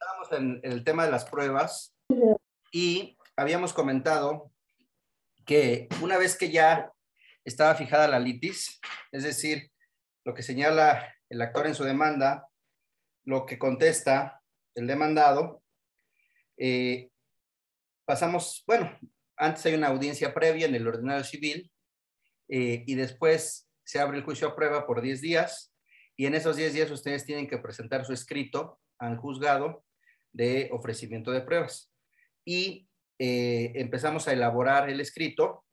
Estábamos en el tema de las pruebas y habíamos comentado que una vez que ya estaba fijada la litis, es decir, lo que señala el actor en su demanda, lo que contesta el demandado, pasamos, bueno, antes hay una audiencia previa en el ordenado civil y después se abre el juicio a prueba por 10 días y en esos 10 días ustedes tienen que presentar su escrito al juzgado de ofrecimiento de pruebas. Y empezamos a elaborar el escrito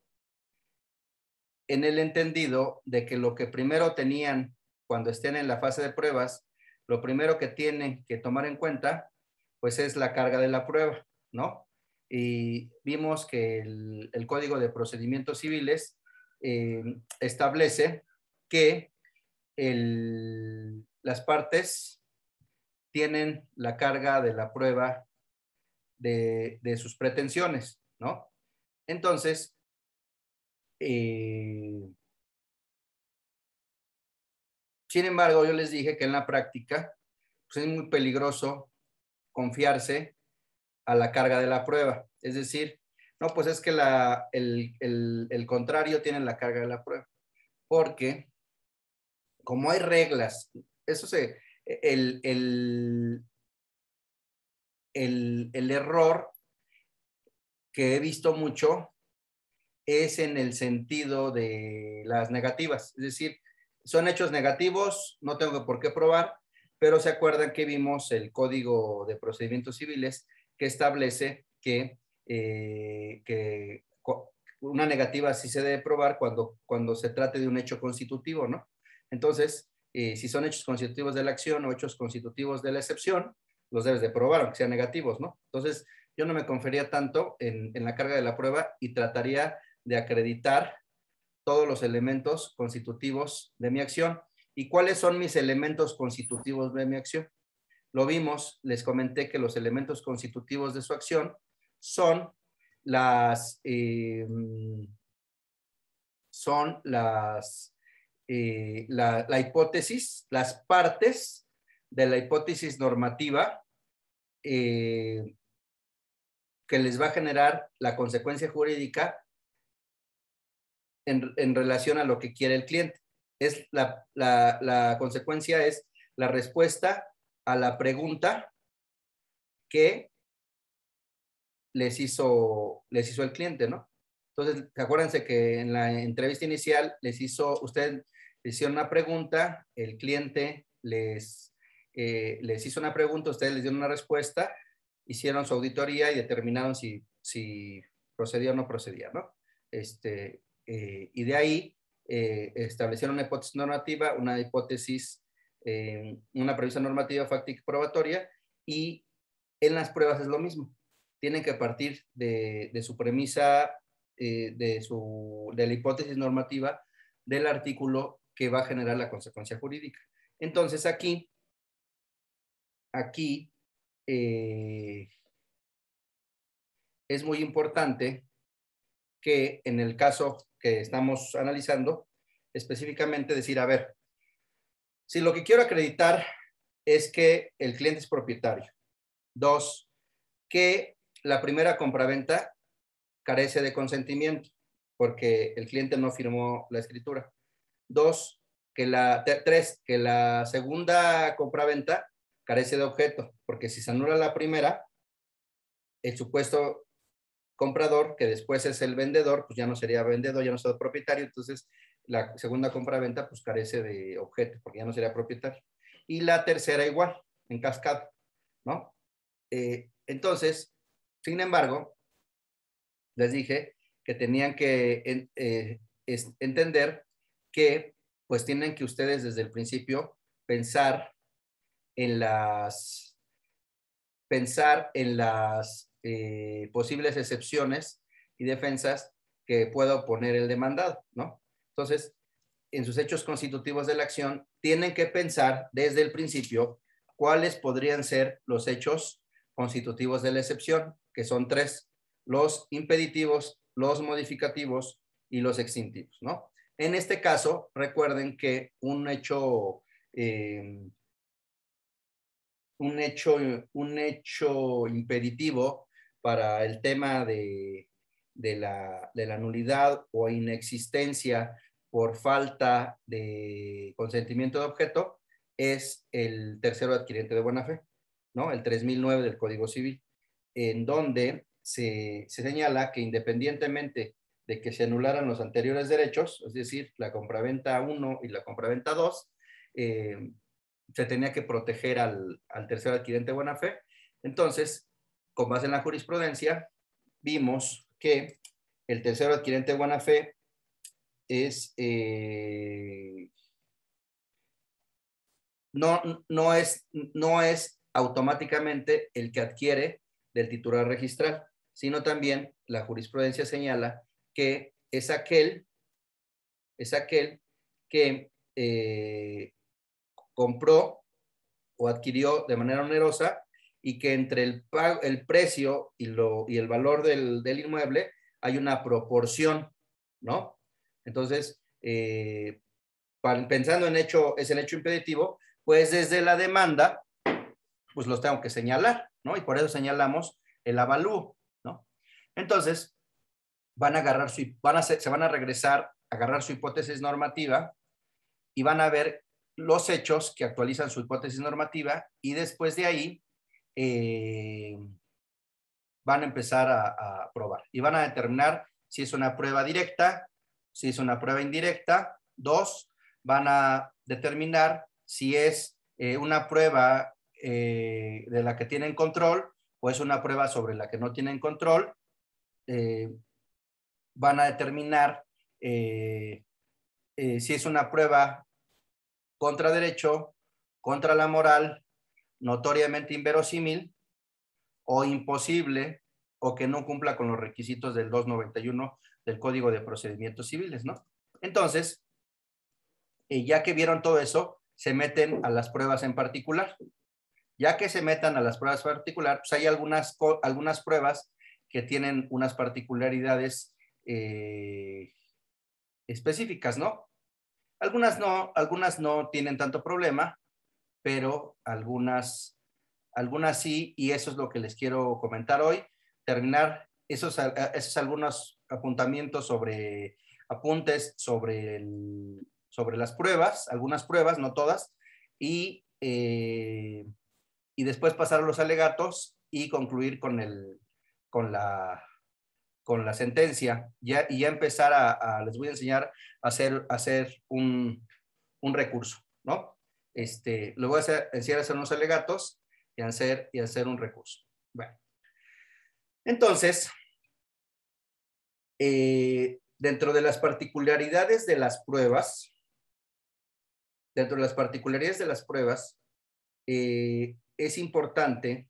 en el entendido de que lo que primero tenían cuando estén en la fase de pruebas, lo primero que tienen que tomar en cuenta, pues es la carga de la prueba, ¿no? Y vimos que el Código de Procedimientos Civiles establece que las partes tienen la carga de la prueba de sus pretensiones, ¿no? Entonces, sin embargo, yo les dije que en la práctica pues es muy peligroso confiarse a la carga de la prueba. Es decir, no, pues es que el contrario tiene la carga de la prueba. Porque como hay reglas, eso se, el error que he visto mucho es en el sentido de las negativas. Es decir, son hechos negativos, no tengo por qué probar, pero se acuerdan que vimos el Código de Procedimientos Civiles que establece que una negativa sí se debe probar cuando se trate de un hecho constitutivo, ¿no? Entonces, si son hechos constitutivos de la acción o hechos constitutivos de la excepción, los debes de probar, aunque sean negativos, ¿no? Entonces, yo no me confería tanto en la carga de la prueba y trataría de acreditar todos los elementos constitutivos de mi acción. ¿Y cuáles son mis elementos constitutivos de mi acción? Lo vimos, les comenté que los elementos constitutivos de su acción son la hipótesis, las partes de la hipótesis normativa que les va a generar la consecuencia jurídica en relación a lo que quiere el cliente. Es la consecuencia es la respuesta a la pregunta que les hizo el cliente, ¿no? Entonces, acuérdense que en la entrevista inicial ustedes les hicieron una pregunta, el cliente les hizo una pregunta, ustedes les dieron una respuesta, hicieron su auditoría y determinaron si procedía o no procedía, ¿no? Y de ahí establecieron una hipótesis normativa, una hipótesis, una premisa normativa fáctica y probatoria, y en las pruebas es lo mismo. Tienen que partir de su premisa, de la hipótesis normativa del artículo que va a generar la consecuencia jurídica. Entonces aquí es muy importante que en el caso que estamos analizando, específicamente decir, a ver, si lo que quiero acreditar es que el cliente es propietario. 2, que la primera compraventa carece de consentimiento porque el cliente no firmó la escritura. 2, 3, que la segunda compraventa carece de objeto, porque si se anula la primera, el supuesto comprador, que después es el vendedor, pues ya no sería vendedor, ya no sería propietario, entonces la segunda compraventa pues carece de objeto, porque ya no sería propietario. Y la tercera igual, en cascada, ¿no? Entonces, sin embargo, les dije que tenían que entender que pues tienen que ustedes desde el principio pensar en las posibles excepciones y defensas que pueda oponer el demandado, ¿no? Entonces, en sus hechos constitutivos de la acción, tienen que pensar desde el principio cuáles podrían ser los hechos constitutivos de la excepción, que son 3, los impeditivos, los modificativos y los extintivos, ¿no? En este caso, recuerden que un hecho un hecho impeditivo para el tema de la nulidad o inexistencia por falta de consentimiento de objeto es el tercero adquiriente de buena fe, ¿no? El 3009 del Código Civil, en donde se señala que independientemente de que se anularan los anteriores derechos, es decir, la compraventa 1 y la compraventa 2, se tenía que proteger al tercer adquirente de buena fe. Entonces, con base en la jurisprudencia, vimos que el tercero adquirente de buena fe es, no es automáticamente el que adquiere del titular registral, sino también la jurisprudencia señala que es aquel que compró o adquirió de manera onerosa y que entre el precio y el valor del inmueble hay una proporción, ¿no? Entonces, pensando en es el hecho impeditivo, pues desde la demanda, pues los tengo que señalar, ¿no? Y por eso señalamos el avalúo, ¿no? Entonces, se van a regresar a agarrar su hipótesis normativa y van a ver los hechos que actualizan su hipótesis normativa y después de ahí van a empezar a probar y van a determinar si es una prueba directa, si es una prueba indirecta. 2, van a determinar si es una prueba de la que tienen control o es una prueba sobre la que no tienen control. Van a determinar si es una prueba contra derecho, contra la moral, notoriamente inverosímil o imposible o que no cumpla con los requisitos del 291 del Código de Procedimientos Civiles, ¿no? Entonces, ya que vieron todo eso, se meten a las pruebas en particular. Ya que se metan a las pruebas en particular, pues hay algunas pruebas que tienen unas particularidades específicas, ¿no? Algunas no tienen tanto problema, pero algunas sí, y eso es lo que les quiero comentar hoy. Terminar esos algunos apuntes sobre las pruebas, algunas pruebas, no todas, y después pasar a los alegatos y concluir con la sentencia. Y ya empezar les voy a enseñar a hacer un recurso, ¿no? Le voy a enseñar a hacer unos alegatos y hacer un recurso. Bueno, entonces, dentro de las particularidades de las pruebas, es importante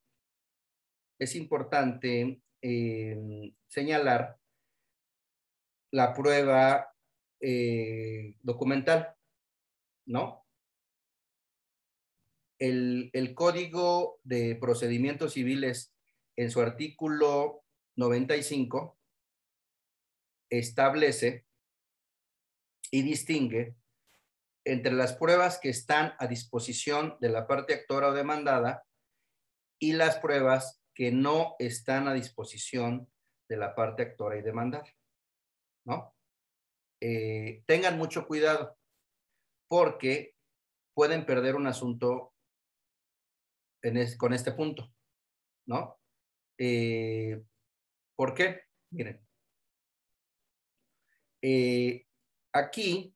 señalar la prueba documental, ¿no? El Código de Procedimientos Civiles, en su artículo 95, establece y distingue entre las pruebas que están a disposición de la parte actora o demandada y las pruebas que no están a disposición de la parte actora y demandada, ¿no? Tengan mucho cuidado porque pueden perder un asunto con este punto, ¿no? ¿Por qué? Miren, aquí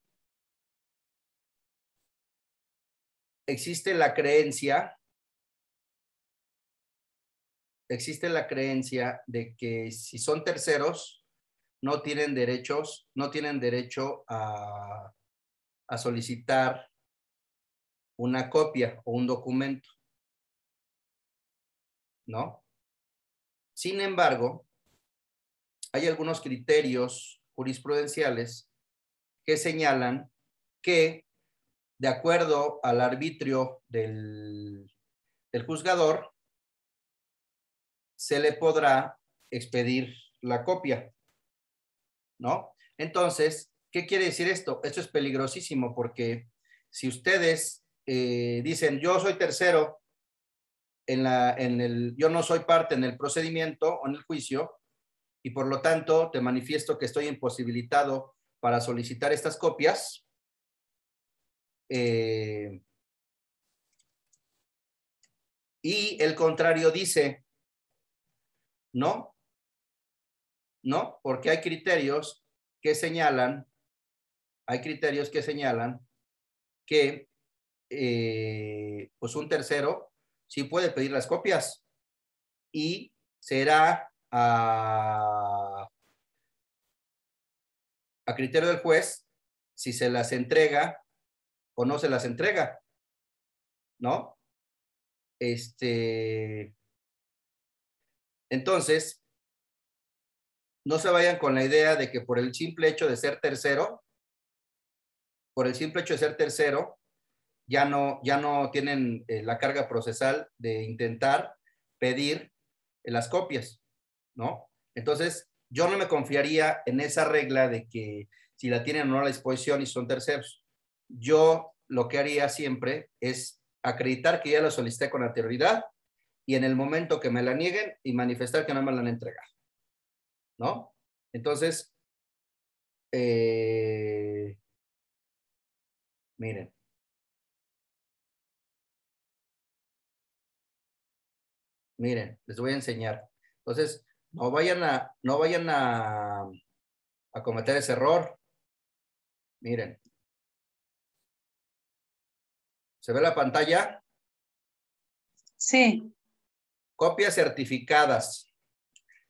existe la creencia de que si son terceros, no tienen derecho a solicitar una copia o un documento, ¿no? Sin embargo, hay algunos criterios jurisprudenciales que señalan que, de acuerdo al arbitrio del juzgador, se le podrá expedir la copia, ¿no? Entonces, ¿qué quiere decir esto? Esto es peligrosísimo porque si ustedes dicen, yo soy tercero yo no soy parte en el procedimiento o en el juicio y por lo tanto te manifiesto que estoy imposibilitado para solicitar estas copias. Y el contrario dice, no, no, porque hay criterios que señalan que pues un tercero sí puede pedir las copias y será a criterio del juez si se las entrega o no se las entrega, ¿no? Entonces, no se vayan con la idea de que por el simple hecho de ser tercero, ya no tienen la carga procesal de intentar pedir las copias, ¿no? Entonces, yo no me confiaría en esa regla de que si la tienen o no a la disposición y son terceros. Yo lo que haría siempre es acreditar que ya la solicité con anterioridad y en el momento que me la nieguen y manifestar que no me la han entregado, ¿no? Entonces, miren, les voy a enseñar. Entonces, no vayan a cometer ese error. Miren, ¿se ve la pantalla? Sí. Copias certificadas.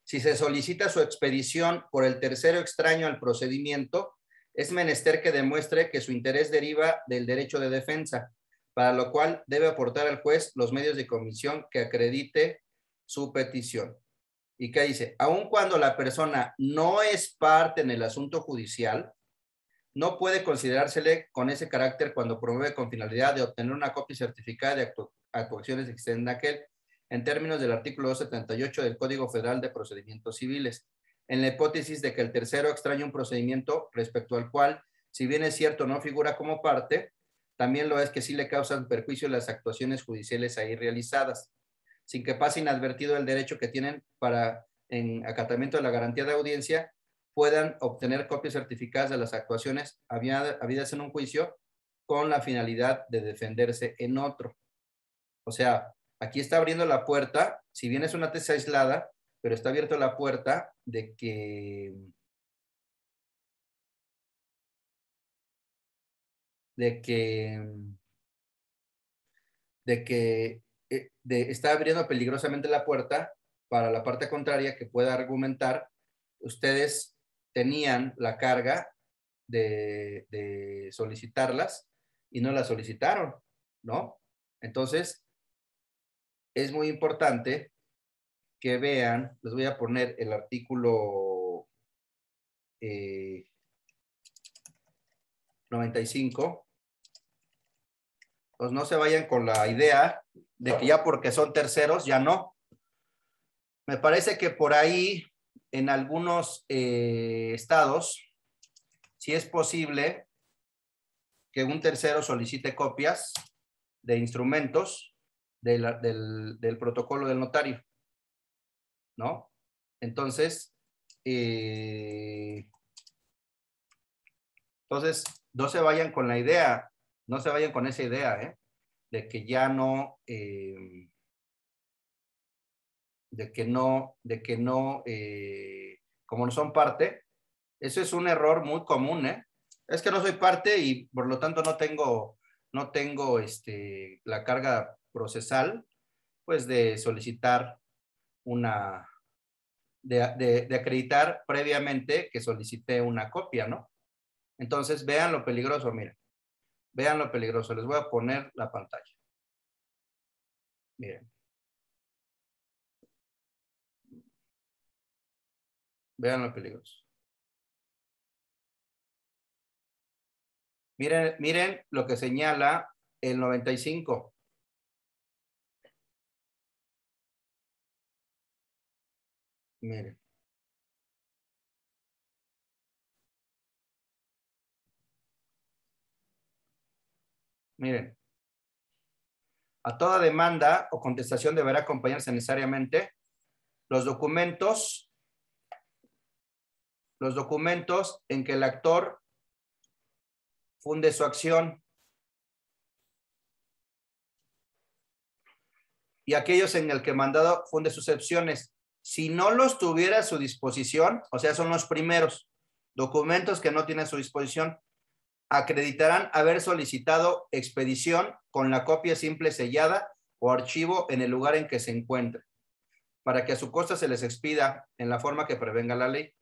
Si se solicita su expedición por el tercero extraño al procedimiento, es menester que demuestre que su interés deriva del derecho de defensa, para lo cual debe aportar al juez los medios de comisión que acredite su petición. ¿Y qué dice? Aun cuando la persona no es parte en el asunto judicial, no puede considerársele con ese carácter cuando promueve con finalidad de obtener una copia certificada de actuaciones existentes en aquel, en términos del artículo 278 del Código Federal de Procedimientos Civiles, en la hipótesis de que el tercero extraña un procedimiento respecto al cual, si bien es cierto, no figura como parte, también lo es que sí le causan perjuicio las actuaciones judiciales ahí realizadas, sin que pase inadvertido el derecho que tienen para, en acatamiento de la garantía de audiencia, puedan obtener copias certificadas de las actuaciones habidas en un juicio con la finalidad de defenderse en otro. O sea, aquí está abriendo la puerta, si bien es una tesis aislada, pero está abierta la puerta de que está abriendo peligrosamente la puerta para la parte contraria que pueda argumentar, ustedes tenían la carga de solicitarlas y no las solicitaron, ¿no? Entonces, es muy importante que vean, les voy a poner el artículo 95. Pues no se vayan con la idea de que ya porque son terceros, ya no. Me parece que por ahí, en algunos estados, sí es posible que un tercero solicite copias de instrumentos del protocolo del notario, ¿no? Entonces, no se vayan con la idea, no se vayan con esa idea, de que ya no, como no son parte, eso es un error muy común, Es que no soy parte y por lo tanto no tengo la carga procesal, pues de solicitar de acreditar previamente que solicité una copia, ¿no? Entonces, vean lo peligroso, miren. Vean lo peligroso. Les voy a poner la pantalla. Miren. Vean lo peligroso. Miren lo que señala el 95. Miren. Miren. A toda demanda o contestación deberá acompañarse necesariamente los documentos en que el actor funde su acción y aquellos en el que el mandado funde sus opciones. Si no los tuviera a su disposición, o sea, son los primeros documentos que no tiene a su disposición, acreditarán haber solicitado expedición con la copia simple sellada o archivo en el lugar en que se encuentre, para que a su costa se les expida en la forma que prevenga la ley.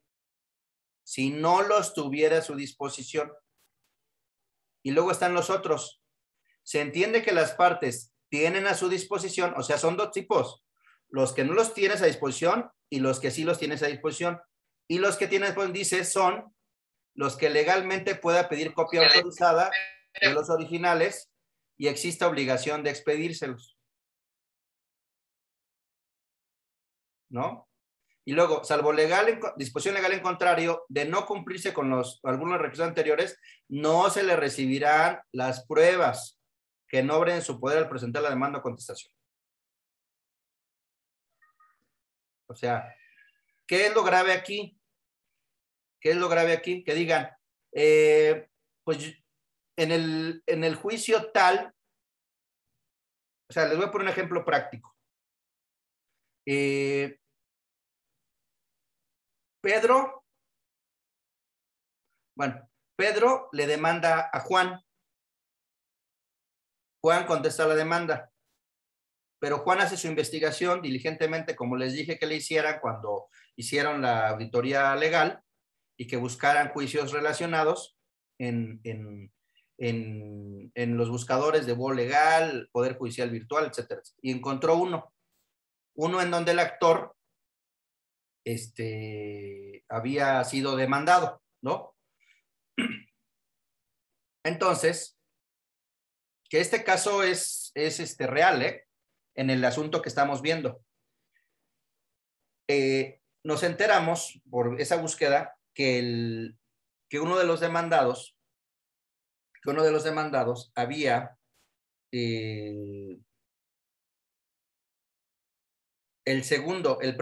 Si no los tuviera a su disposición. Y luego están los otros. Se entiende que las partes tienen a su disposición, o sea, son dos tipos, los que no los tienes a disposición y los que sí los tienes a disposición. Y los que tienes, pues dice, son los que legalmente pueda pedir copia autorizada de los originales y exista obligación de expedírselos. ¿No? Y luego, salvo disposición legal en contrario, de no cumplirse con algunos requisitos anteriores, no se le recibirán las pruebas que no obren en su poder al presentar la demanda o contestación. O sea, ¿qué es lo grave aquí? ¿Qué es lo grave aquí? Que digan, pues en el juicio tal, o sea, les voy a poner un ejemplo práctico. Pedro le demanda a Juan. Juan contesta la demanda. Pero Juan hace su investigación diligentemente, como les dije que le hicieran cuando hicieron la auditoría legal y que buscaran juicios relacionados en los buscadores de BOO legal, Poder Judicial Virtual, etcétera. Y encontró uno en donde el actor había sido demandado, ¿no? Entonces, que este caso es real, en el asunto que estamos viendo. Nos enteramos por esa búsqueda que uno de los demandados había el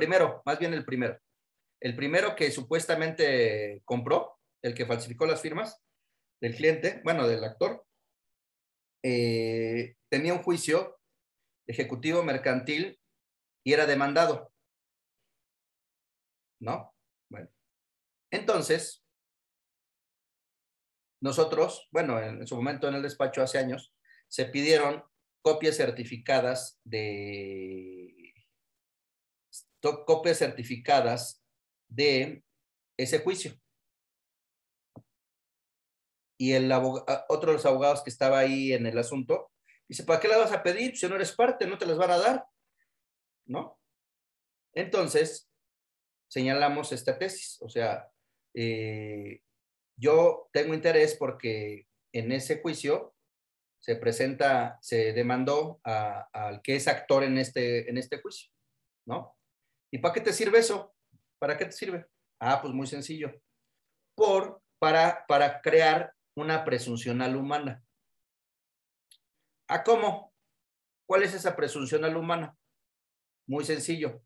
primero que supuestamente compró, el que falsificó las firmas del cliente, bueno, del actor, tenía un juicio ejecutivo mercantil y era demandado, ¿no? Bueno, entonces, nosotros, bueno, en su momento en el despacho hace años, se pidieron copias certificadas de ese juicio. Y otro de los abogados que estaba ahí en el asunto, dice, ¿para qué las vas a pedir? Si no eres parte, no te las van a dar, ¿no? Entonces, señalamos esta tesis, o sea, yo tengo interés porque en ese juicio se demandó al que es actor en este juicio, ¿no? ¿Y para qué te sirve eso? ¿Para qué te sirve? Ah, pues muy sencillo. Para crear una presuncional humana. ¿Ah, cómo? ¿Cuál es esa presuncional humana? Muy sencillo.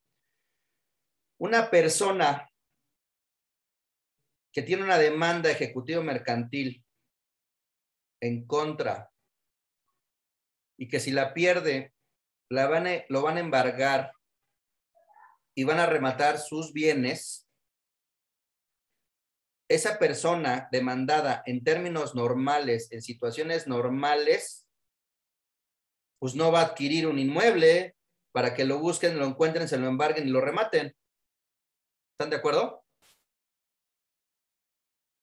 Una persona que tiene una demanda ejecutiva mercantil en contra y que si la pierde, lo van a embargar y van a rematar sus bienes, esa persona demandada en términos normales, en situaciones normales, pues no va a adquirir un inmueble para que lo busquen, lo encuentren, se lo embarguen y lo rematen. ¿Están de acuerdo?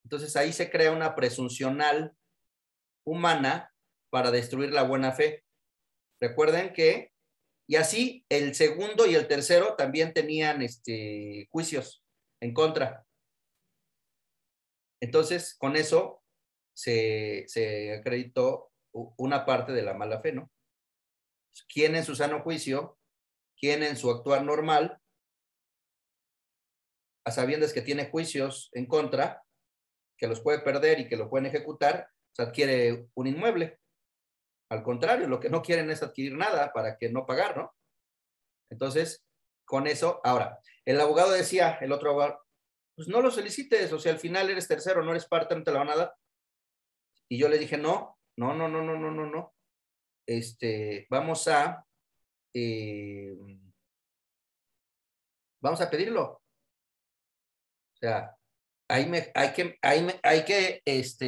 Entonces ahí se crea una presuncional humana para destruir la buena fe. Recuerden que, y así el segundo y el tercero también tenían juicios en contra. Entonces, con eso se acreditó una parte de la mala fe, ¿no? ¿Quién en su sano juicio, quién en su actuar normal, a sabiendas que tiene juicios en contra, que los puede perder y que lo pueden ejecutar, se adquiere un inmueble? Al contrario, lo que no quieren es adquirir nada para que no pagar, ¿no? Entonces, con eso, ahora, el abogado decía, el otro abogado, pues no lo solicites, o sea, al final eres tercero, no eres parte, no te la van a dar. Y yo le dije, no, no, no, no, no, no, no, no. Vamos eh, vamos a pedirlo. O sea, hay que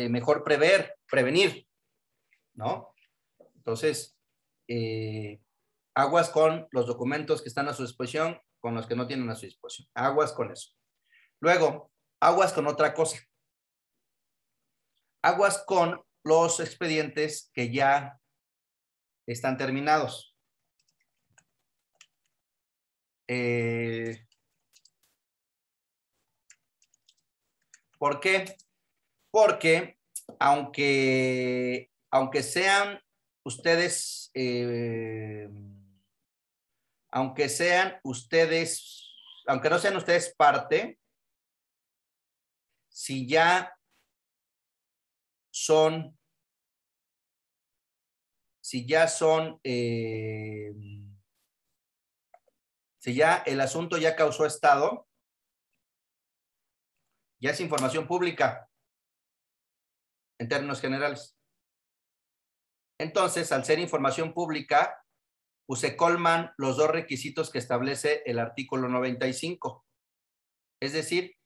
mejor prevenir, ¿no? Entonces, aguas con los documentos que están a su disposición, con los que no tienen a su disposición. Aguas con eso. Luego, aguas con otra cosa. Aguas con los expedientes que ya están terminados. ¿Por qué? Porque aunque sean ustedes, aunque no sean ustedes parte, si ya son, si ya el asunto ya causó estado, ya es información pública en términos generales. Entonces, al ser información pública, pues se colman los dos requisitos que establece el artículo 95. Es decir,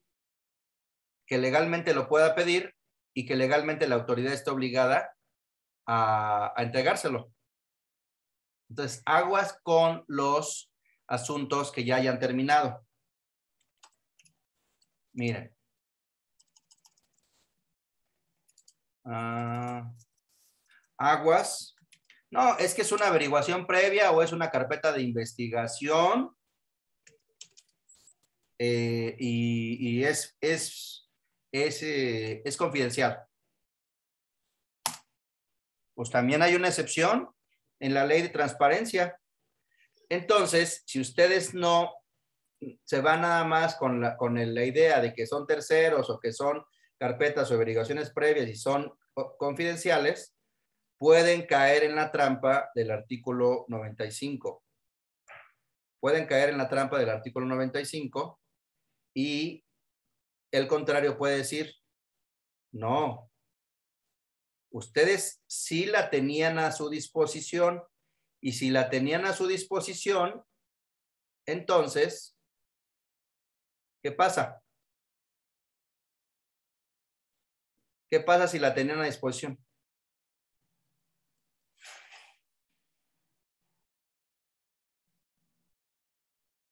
que legalmente lo pueda pedir y que legalmente la autoridad esté obligada a entregárselo. Entonces, aguas con los asuntos que ya hayan terminado. Miren. Aguas. No, es que es una averiguación previa o es una carpeta de investigación y es confidencial. Pues también hay una excepción en la ley de transparencia. Entonces, si ustedes no se van nada más con la idea de que son terceros o que son carpetas o averiguaciones previas y son confidenciales, pueden caer en la trampa del artículo 95. Pueden caer en la trampa del artículo 95 y el contrario puede decir, no, ustedes sí la tenían a su disposición y si la tenían a su disposición, entonces, ¿qué pasa? ¿Qué pasa si la tenían a disposición?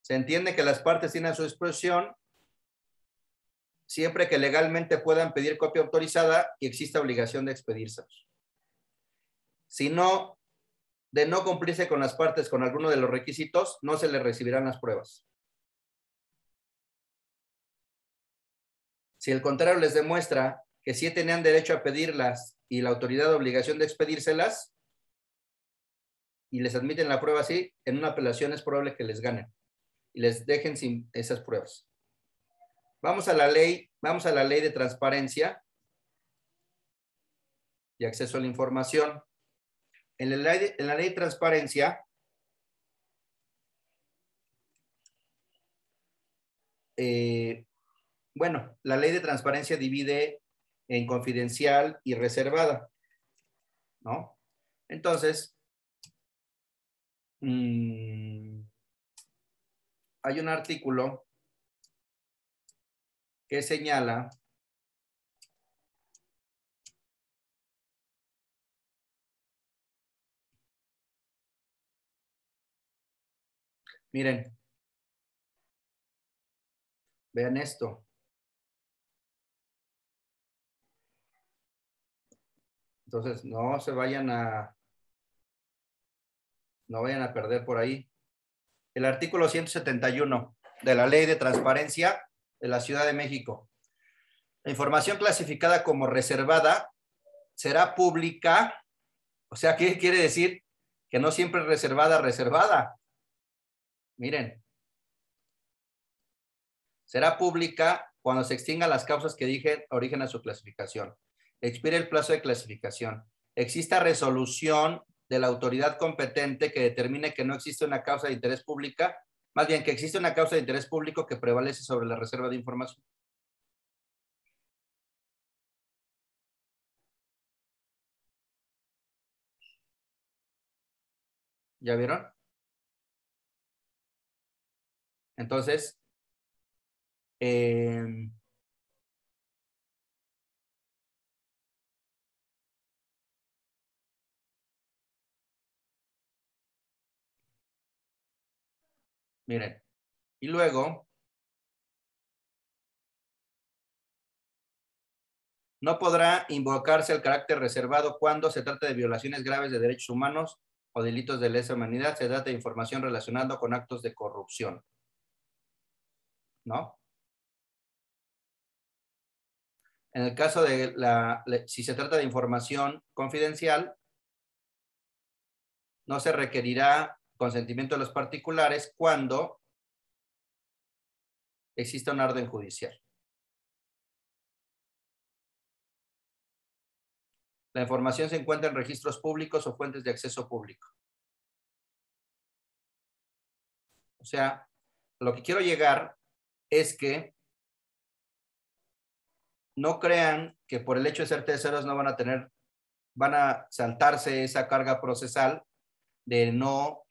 Se entiende que las partes tienen a su disposición siempre que legalmente puedan pedir copia autorizada y exista obligación de expedírselos. Si no, de no cumplirse con las partes con alguno de los requisitos, no se les recibirán las pruebas. Si el contrario les demuestra que sí tenían derecho a pedirlas y la autoridad obligación de expedírselas y les admiten la prueba así, en una apelación es probable que les ganen y les dejen sin esas pruebas. Vamos a la ley de transparencia y acceso a la información. En la ley de transparencia, bueno, la ley de transparencia divide en confidencial y reservada, ¿no? Entonces, hay un artículo que señala miren, vean esto. Entonces, no vayan a perder por ahí. El artículo 171 de la Ley de Transparencia de la Ciudad de México. La información clasificada como reservada será pública. O sea, ¿qué quiere decir? Que no siempre es reservada. Miren. Será pública cuando se extingan las causas que dije origen a su clasificación. Expire el plazo de clasificación. Exista resolución de la autoridad competente que determine que no existe una causa de interés pública, más bien que existe una causa de interés público que prevalece sobre la reserva de información. ¿Ya vieron? Entonces, miren, y luego, no podrá invocarse el carácter reservado cuando se trata de violaciones graves de derechos humanos o delitos de lesa humanidad, se trata de información relacionada con actos de corrupción, ¿no? En el caso de si se trata de información confidencial, no se requerirá consentimiento de los particulares cuando exista una orden judicial. La información se encuentra en registros públicos o fuentes de acceso público. O sea, lo que quiero llegar es que no crean que por el hecho de ser terceros no van a saltarse esa carga procesal de no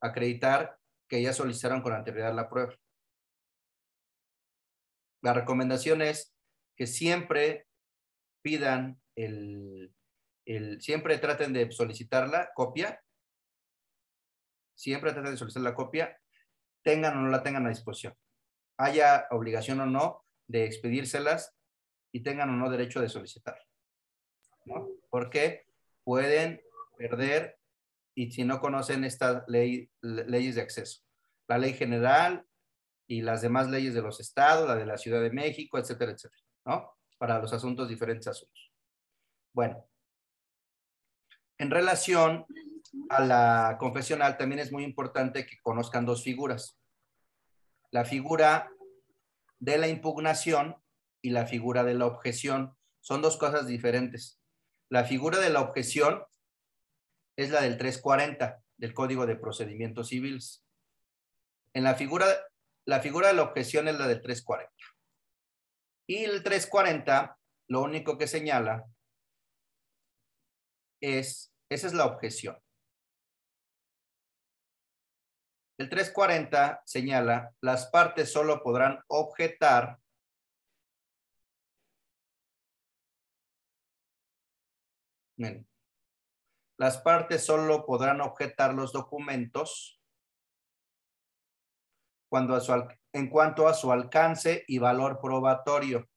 acreditar que ya solicitaron con anterioridad la prueba. La recomendación es que siempre pidan siempre traten de solicitar la copia, siempre traten de solicitar la copia, tengan o no la tengan a disposición. Haya obligación o no de expedírselas y tengan o no derecho de solicitar, ¿no? Porque pueden perder y si no conocen estas leyes de acceso. La ley general y las demás leyes de los estados, la de la Ciudad de México, etcétera, etcétera, ¿no? Para los asuntos, diferentes asuntos. Bueno, en relación a la confesional, también es muy importante que conozcan dos figuras. La figura de la impugnación y la figura de la objeción. Son dos cosas diferentes. La figura de la objeción es la del 340 del Código de Procedimientos Civiles. En la figura de la objeción es la del 340. Y el 340, lo único que señala esa es la objeción. El 340 señala, las partes solo podrán objetar miren, las partes solo podrán objetar los documentos en cuanto a su alcance y valor probatorio.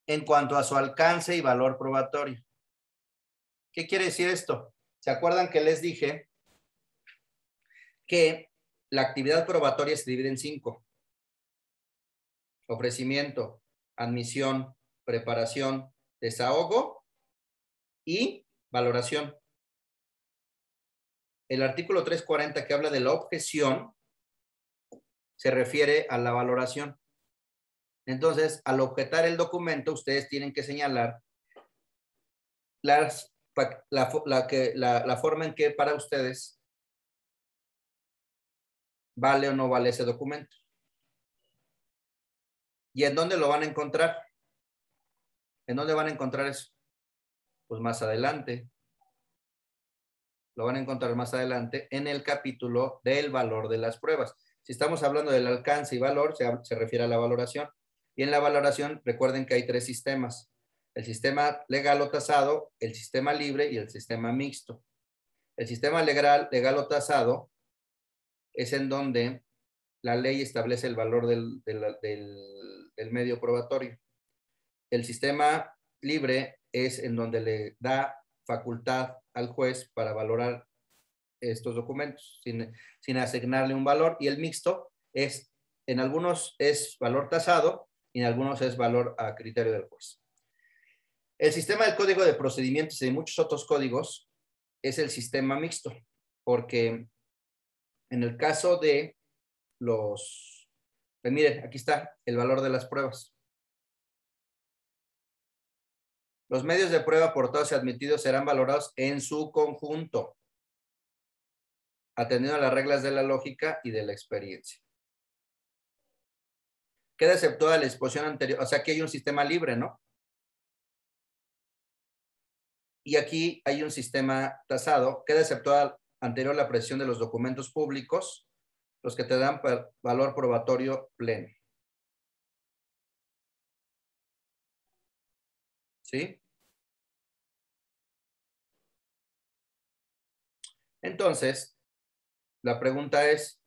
En cuanto a su alcance y valor probatorio. ¿Qué quiere decir esto? ¿Se acuerdan que les dije que la actividad probatoria se divide en 5? Ofrecimiento, admisión, preparación, desahogo y valoración. El artículo 340 que habla de la objeción se refiere a la valoración. Entonces, al objetar el documento, ustedes tienen que señalar la forma en que para ustedes vale o no vale ese documento. ¿Y en dónde lo van a encontrar? ¿En dónde van a encontrar eso? Pues más adelante. Lo van a encontrar más adelante en el capítulo del valor de las pruebas. Si estamos hablando del alcance y valor, se refiere a la valoración. Y en la valoración, recuerden que hay 3 sistemas. El sistema legal o tasado, el sistema libre y el sistema mixto. El sistema legal o tasado es en donde la ley establece el valor del medio probatorio. El sistema libre es en donde le da facultad al juez para valorar estos documentos sin asignarle un valor, y el mixto es, en algunos es valor tasado y en algunos es valor a criterio del juez. El sistema del Código de Procedimientos y de muchos otros códigos es el sistema mixto, porque en el caso de pues miren, aquí está el valor de las pruebas. Los medios de prueba aportados y admitidos serán valorados en su conjunto, atendiendo a las reglas de la lógica y de la experiencia. Queda exceptuada la exposición anterior, o sea, aquí hay un sistema libre, ¿no? Y aquí hay un sistema tasado. Queda exceptuada anterior la presión de los documentos públicos, los que te dan valor probatorio pleno. ¿Sí? Entonces, la pregunta es,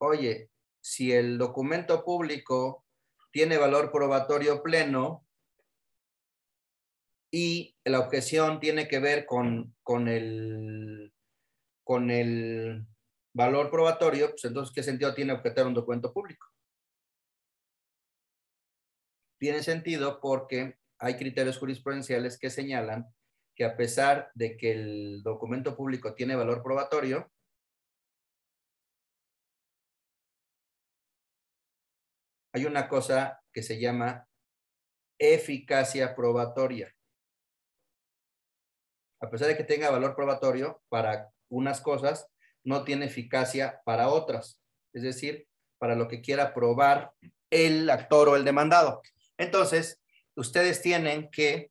oye, si el documento público tiene valor probatorio pleno y la objeción tiene que ver con el valor probatorio, pues entonces, ¿qué sentido tiene objetar un documento público? Tiene sentido porque hay criterios jurisprudenciales que señalan que a pesar de que el documento público tiene valor probatorio, hay una cosa que se llama eficacia probatoria. A pesar de que tenga valor probatorio para unas cosas, no tiene eficacia para otras. Es decir, para lo que quiera probar el actor o el demandado. Entonces, ustedes tienen que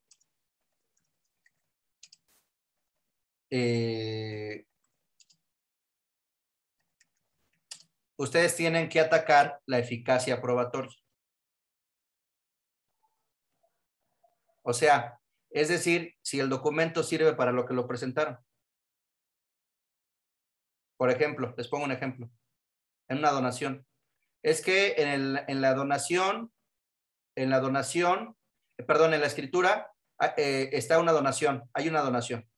atacar la eficacia probatoria. O sea, es decir, si el documento sirve para lo que lo presentaron. Por ejemplo, les pongo un ejemplo. En una donación. Es que en la donación, perdón, en la escritura está una donación, hay una donación.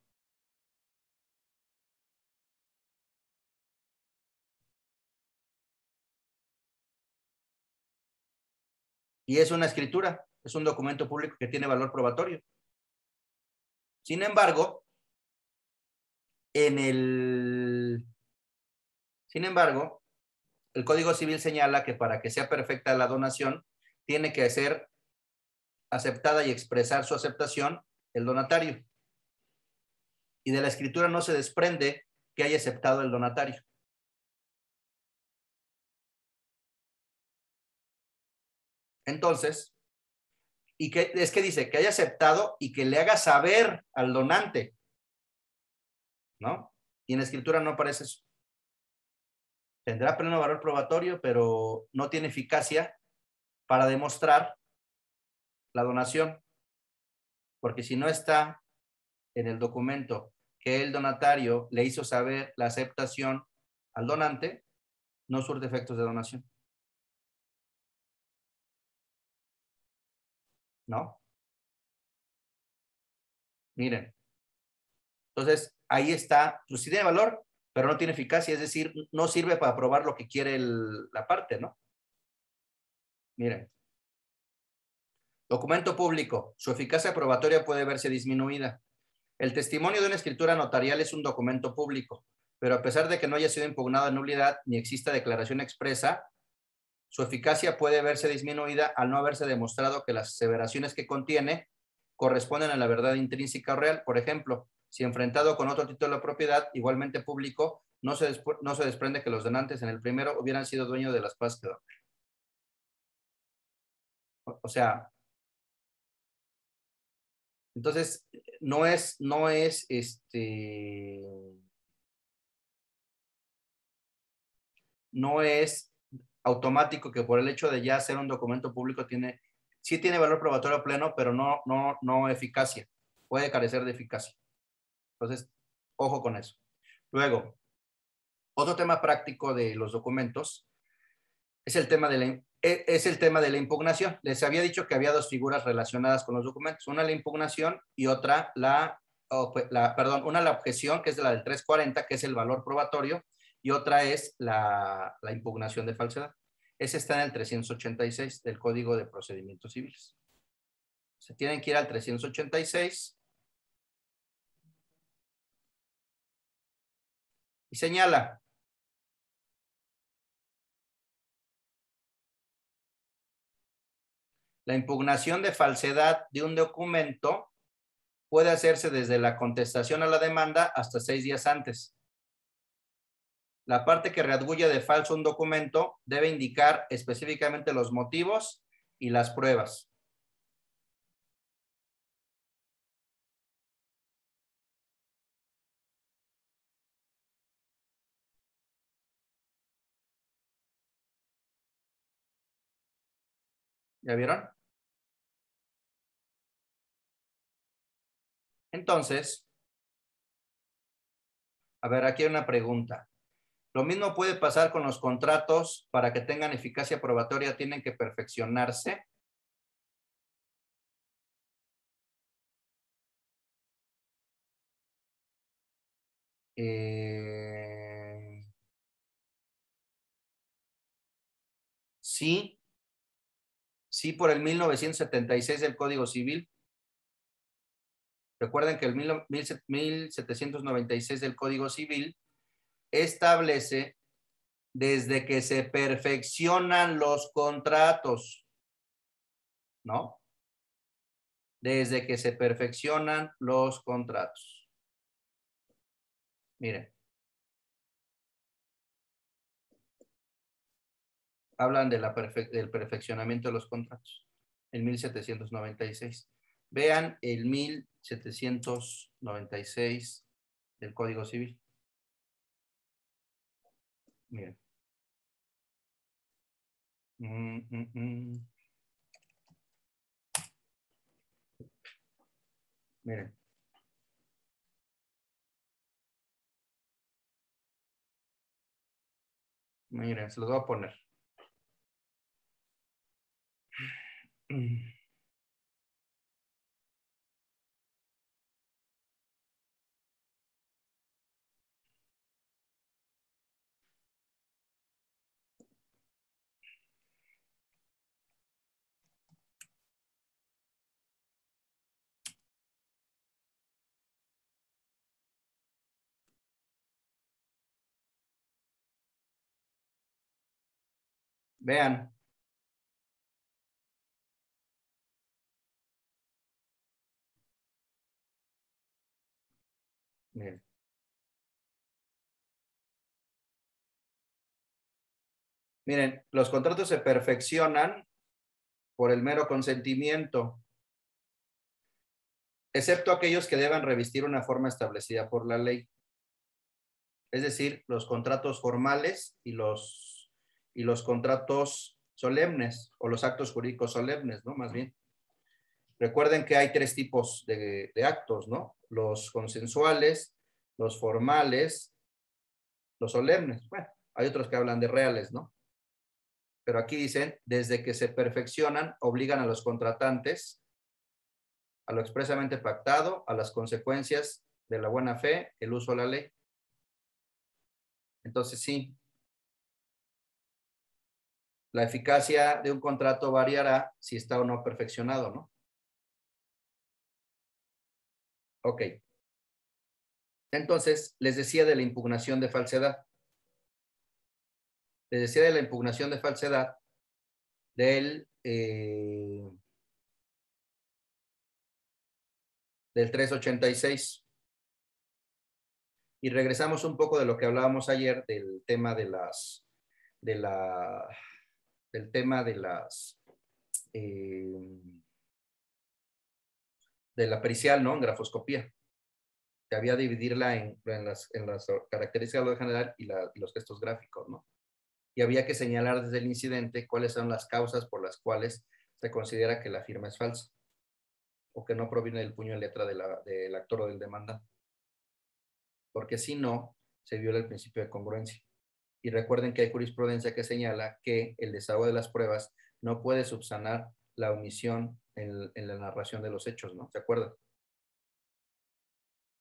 Y es una escritura, es un documento público que tiene valor probatorio. Sin embargo, el Código Civil señala que para que sea perfecta la donación, tiene que ser aceptada y expresar su aceptación el donatario. Y de la escritura no se desprende que haya aceptado el donatario. Entonces, y que es que dice que haya aceptado y que le haga saber al donante, ¿no? Y en la escritura no aparece eso. Tendrá pleno valor probatorio, pero no tiene eficacia para demostrar la donación, porque si no está en el documento que el donatario le hizo saber la aceptación al donante, no surte efectos de donación. ¿No? Miren. Entonces, ahí está, pues sí tiene valor, pero no tiene eficacia, es decir, no sirve para probar lo que quiere la parte, ¿no? Miren. Documento público. Su eficacia probatoria puede verse disminuida. El testimonio de una escritura notarial es un documento público, pero a pesar de que no haya sido impugnado en nulidad ni exista declaración expresa, su eficacia puede verse disminuida al no haberse demostrado que las aseveraciones que contiene corresponden a la verdad intrínseca o real. Por ejemplo, si enfrentado con otro título de propiedad, igualmente público, no se desprende que los donantes en el primero hubieran sido dueños de las paz que donan. O sea, entonces, no es automático que por el hecho de ya ser un documento público sí tiene valor probatorio pleno, pero no eficacia. Puede carecer de eficacia. Entonces, ojo con eso. Luego, otro tema práctico de los documentos es el tema de la impugnación. Les había dicho que había dos figuras relacionadas con los documentos. Una la impugnación y otra la objeción, que es la del 340, que es el valor probatorio, y otra es la impugnación de falsedad. Ese está en el 386 del Código de Procedimientos Civiles. Se tienen que ir al 386 y señala: La impugnación de falsedad de un documento puede hacerse desde la contestación a la demanda hasta 6 días antes. La parte que readguye de falso un documento debe indicar específicamente los motivos y las pruebas. ¿Ya vieron? Entonces, a ver, aquí hay una pregunta. Lo mismo puede pasar con los contratos. Para que tengan eficacia probatoria tienen que perfeccionarse. Sí, sí, por el 1976 del Código Civil. Recuerden que el 1796 del Código Civil establece desde que se perfeccionan los contratos, ¿no? Desde que se perfeccionan los contratos. Miren. Hablan de del perfeccionamiento de los contratos en 1796. Vean el 1796 del Código Civil. Miren. Miren. Miren, se los voy a poner. Vean. Miren. Miren, los contratos se perfeccionan por el mero consentimiento, excepto aquellos que deban revestir una forma establecida por la ley. Es decir, los contratos formales y los contratos solemnes o los actos jurídicos solemnes, ¿no? Más bien. Recuerden que hay 3 tipos de actos, ¿no? Los consensuales, los formales, los solemnes. Bueno, hay otros que hablan de reales, ¿no? Pero aquí dicen, desde que se perfeccionan, obligan a los contratantes a lo expresamente pactado, a las consecuencias de la buena fe, el uso de la ley. Entonces, sí, la eficacia de un contrato variará si está o no perfeccionado, ¿no? Ok. Entonces, les decía de la impugnación de falsedad. Les decía de la impugnación de falsedad del 386. Y regresamos un poco de lo que hablábamos ayer del tema del tema de la pericial, ¿no? En grafoscopía. Que había dividirla en las características de lo general y los gestos gráficos, ¿no? Y había que señalar desde el incidente cuáles son las causas por las cuales se considera que la firma es falsa o que no proviene del puño y letra del actor o del demandante. Porque si no, se viola el principio de congruencia. Y recuerden que hay jurisprudencia que señala que el desahogo de las pruebas no puede subsanar la omisión en la narración de los hechos, ¿no? ¿Se acuerdan?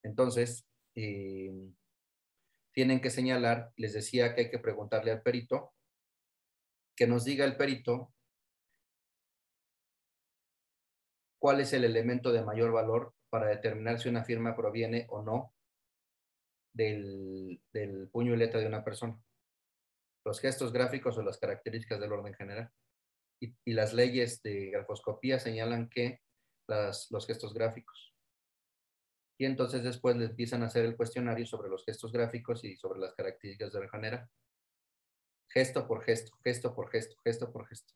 Entonces, tienen que señalar, les decía que hay que preguntarle al perito, que nos diga el perito cuál es el elemento de mayor valor para determinar si una firma proviene o no del puño y letra de una persona. Los gestos gráficos o las características del orden general. y las leyes de grafoscopía señalan que los gestos gráficos. Y entonces después le empiezan a hacer el cuestionario sobre los gestos gráficos y sobre las características de generar. Gesto por gesto, gesto por gesto, gesto por gesto.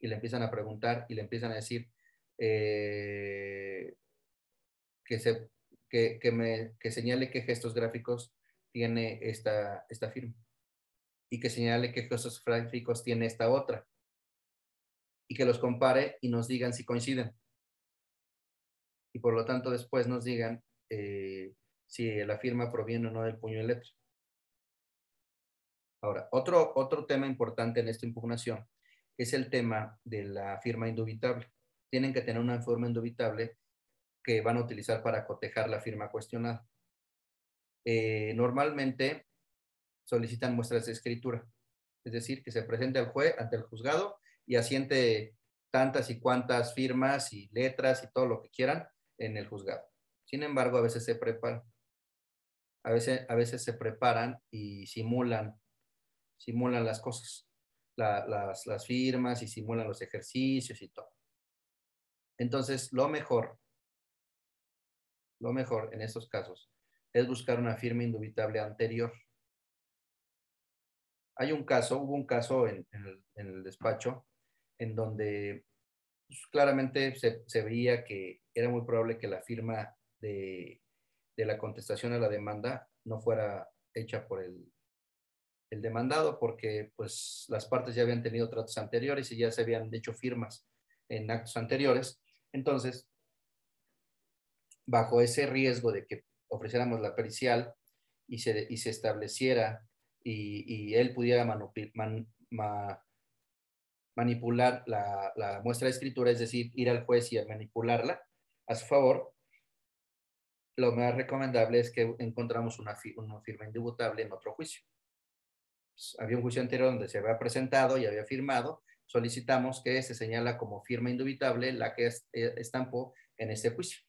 Y le empiezan a preguntar y le empiezan a decir que señale qué gestos gráficos tiene esta firma y que señale qué gestos gráficos tiene esta otra y que los compare y nos digan si coinciden. Y por lo tanto después nos digan si la firma proviene o no del puño de letra. Ahora, otro tema importante en esta impugnación es el tema de la firma indubitable. Tienen que tener una firma indubitable que van a utilizar para cotejar la firma cuestionada. Normalmente solicitan muestras de escritura, es decir, que se presente al juez ante el juzgado y asiente tantas y cuantas firmas y letras y todo lo que quieran en el juzgado. Sin embargo, a veces se preparan, a veces se preparan y simulan las cosas, las firmas y simulan los ejercicios y todo. Entonces, lo mejor en estos casos es buscar una firma indubitable anterior. Hubo un caso en el despacho en donde pues, claramente se veía que era muy probable que la firma de la contestación a la demanda no fuera hecha por el demandado, porque pues las partes ya habían tenido tratos anteriores y ya se habían hecho firmas en actos anteriores. Entonces, bajo ese riesgo de que ofreciéramos la pericial y se estableciera y él pudiera manipular la muestra de escritura, es decir, ir al juez y manipularla a su favor, lo más recomendable es que encontramos una firma indubitable en otro juicio. Pues, había un juicio anterior donde se había presentado y había firmado, solicitamos que se señala como firma indubitable la que estampó en este juicio.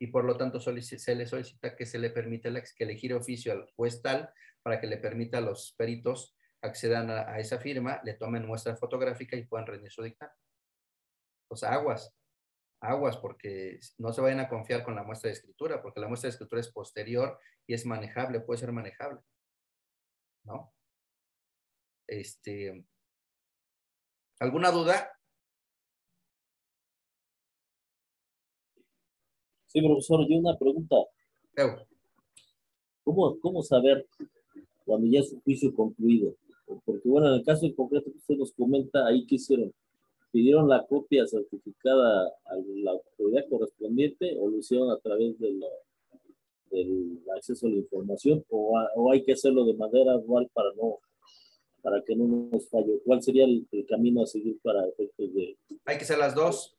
Y por lo tanto se le solicita que se le permita que le gire oficio al juez tal para que le permita a los peritos accedan a esa firma, le tomen muestra fotográfica y puedan rendir su dictamen. Pues aguas, porque no se vayan a confiar con la muestra de escritura, porque la muestra de escritura es posterior y es manejable, puede ser manejable, ¿no? ¿Alguna duda? Sí, profesor, yo una pregunta. ¿Cómo saber cuando ya es un juicio concluido? Porque, bueno, en el caso en concreto que usted nos comenta, ahí qué hicieron. ¿Pidieron la copia certificada a la autoridad correspondiente o lo hicieron a través del acceso a la información o hay que hacerlo de manera anual para que no nos falle? ¿Cuál sería el camino a seguir para efectos de...? Hay que hacer las dos.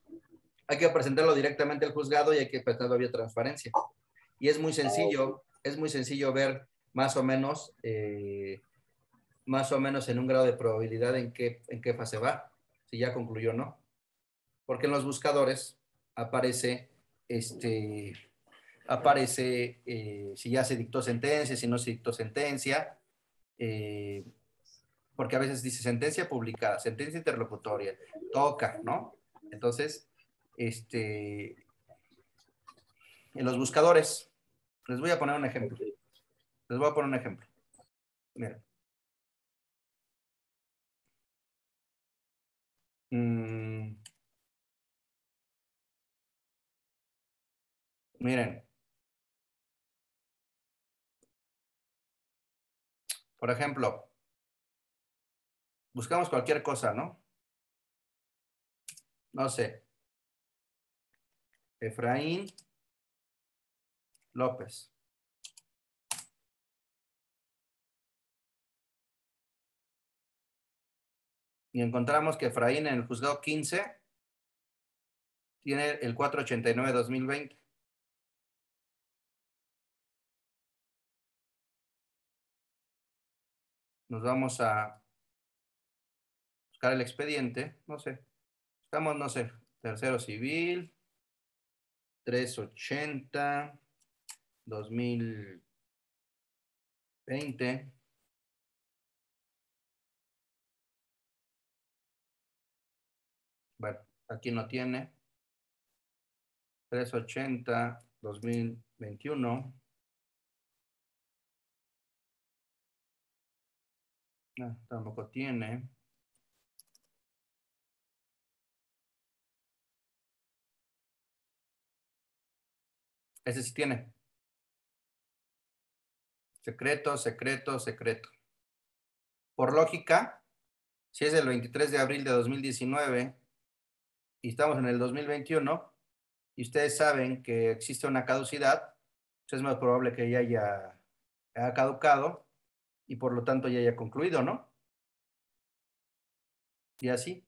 Hay que presentarlo directamente al juzgado y hay que presentarlo vía transparencia. Y es muy sencillo ver más o menos en un grado de probabilidad en qué fase va, si ya concluyó o no. Porque en los buscadores aparece si ya se dictó sentencia, si no se dictó sentencia, porque a veces dice sentencia publicada, sentencia interlocutoria, toca, ¿no? Entonces, en los buscadores, les voy a poner un ejemplo. Miren. Miren. Por ejemplo, buscamos cualquier cosa, ¿no? No sé. Efraín López. Y encontramos que Efraín en el juzgado 15 tiene el 489-2020. Nos vamos a buscar el expediente, no sé. Estamos, no sé, tercero civil, 380, 2020. Bueno, aquí no tiene. 380, 2021. No, tampoco tiene. Ese sí tiene. Secreto, secreto, secreto. Por lógica, si es del 23 de abril de 2019 y estamos en el 2021 y ustedes saben que existe una caducidad, pues es más probable que ya haya caducado y por lo tanto ya haya concluido, ¿no? Y así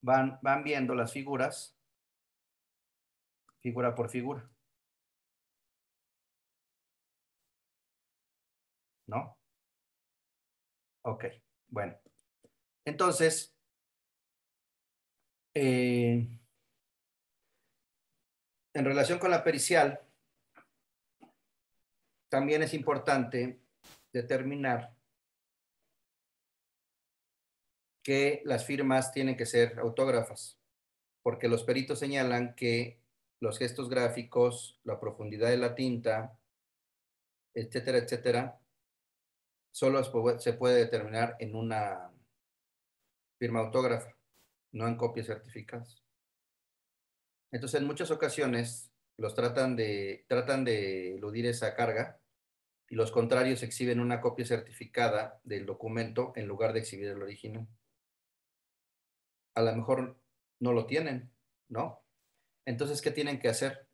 van viendo las figuras, figura por figura, ¿no? Ok, bueno. Entonces, en relación con la pericial, también es importante determinar que las firmas tienen que ser autógrafas, porque los peritos señalan que los gestos gráficos, la profundidad de la tinta, etcétera, etcétera, solo se puede determinar en una firma autógrafa, no en copias certificadas. Entonces, en muchas ocasiones los tratan de eludir esa carga y los contrarios exhiben una copia certificada del documento en lugar de exhibir el original. A lo mejor no lo tienen, ¿no? Entonces, ¿qué tienen que hacer?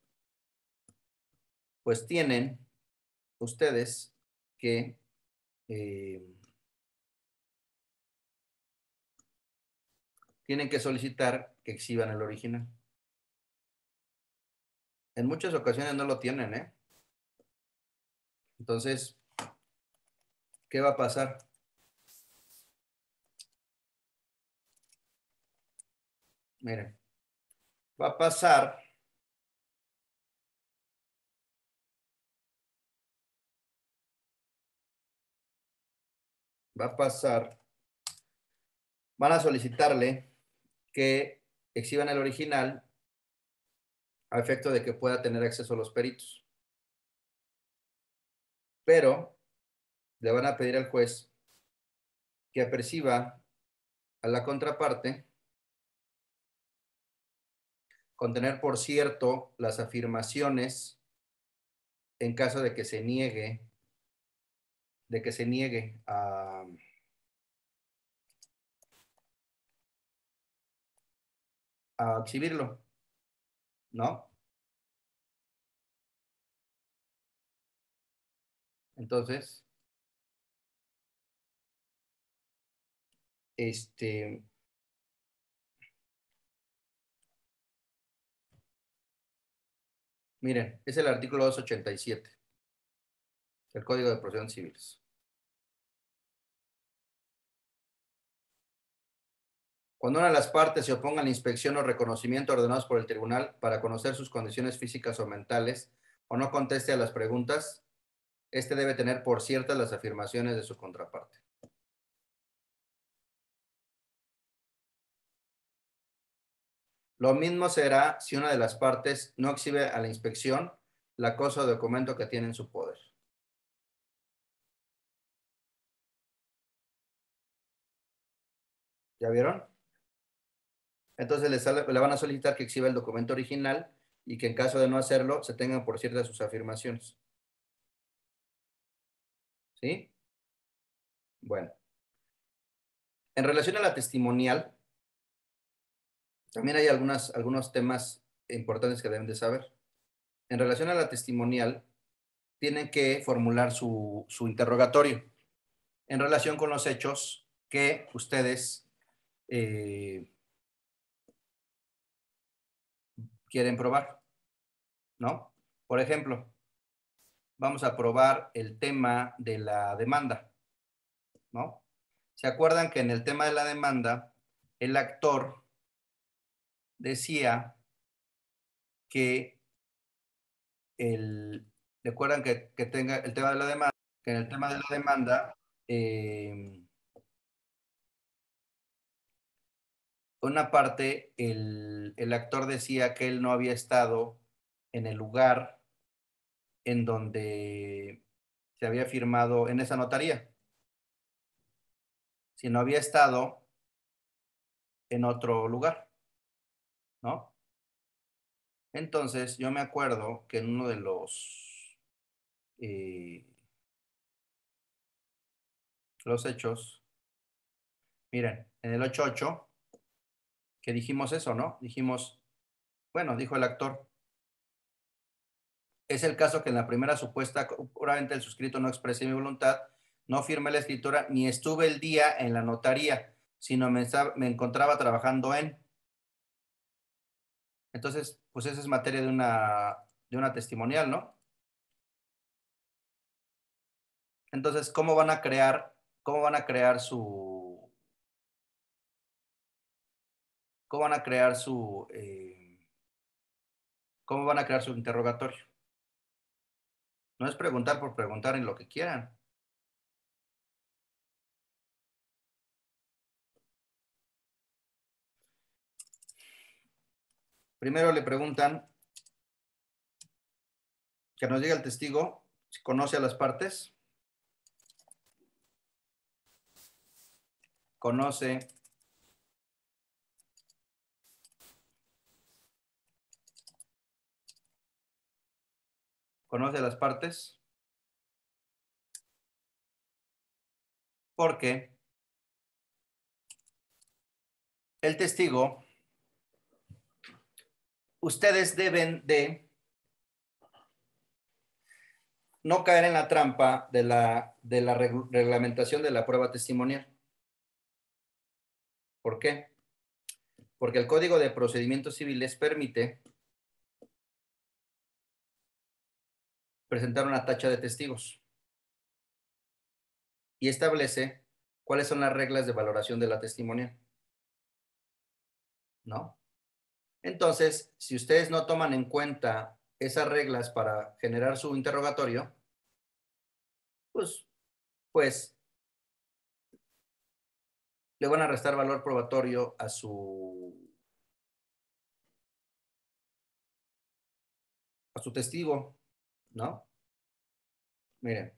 Pues tienen ustedes que tienen que solicitar que exhiban el original. En muchas ocasiones no lo tienen, ¿eh? Entonces, ¿qué va a pasar? Miren, va a pasar va a pasar, van a solicitarle que exhiban el original a efecto de que pueda tener acceso a los peritos. Pero le van a pedir al juez que aperciba a la contraparte contener por cierto las afirmaciones en caso de que se niegue, a exhibirlo, ¿no? Entonces, miren, es el artículo 287 del Código de Procedimientos Civiles. Cuando una de las partes se oponga a la inspección o reconocimiento ordenados por el tribunal para conocer sus condiciones físicas o mentales o no conteste a las preguntas, este debe tener por ciertas las afirmaciones de su contraparte. Lo mismo será si una de las partes no exhibe a la inspección la cosa o documento que tiene en su poder. ¿Ya vieron? Entonces le van a solicitar que exhiba el documento original y que en caso de no hacerlo, se tengan por ciertas sus afirmaciones. ¿Sí? Bueno. En relación a la testimonial, también hay algunos temas importantes que deben de saber. En relación a la testimonial, tienen que formular su interrogatorio en relación con los hechos que ustedes quieren probar, ¿no? Por ejemplo, vamos a probar el tema de la demanda, ¿no? ¿Se acuerdan que en el tema de la demanda, el actor decía que recuerdan que tenga el tema de la demanda, que en el tema de la demanda por una parte, el actor decía que él no había estado en el lugar en donde se había firmado en esa notaría, sino había estado en otro lugar, ¿no? Entonces, yo me acuerdo que en uno de los hechos, miren, en el 8.8, que dijimos eso, ¿no? Dijimos, bueno, dijo el actor, es el caso que en la primera supuesta, puramente el suscrito no expresé mi voluntad, no firmé la escritura, ni estuve el día en la notaría, sino me encontraba trabajando en. Entonces, pues esa es materia de una testimonial, ¿no? Entonces, cómo van a crear su, cómo van a crear su, cómo van a crear su interrogatorio? No es preguntar por preguntar en lo que quieran. Primero le preguntan que nos diga el testigo si conoce a las partes, conoce a las partes, porque el testigo, ustedes deben de no caer en la trampa de la reglamentación de la prueba testimonial. ¿Por qué? Porque el Código de Procedimientos Civiles permite presentar una tacha de testigos y establece cuáles son las reglas de valoración de la testimonial, ¿no? Entonces, si ustedes no toman en cuenta esas reglas para generar su interrogatorio, pues le van a restar valor probatorio a su testigo, ¿no? Miren,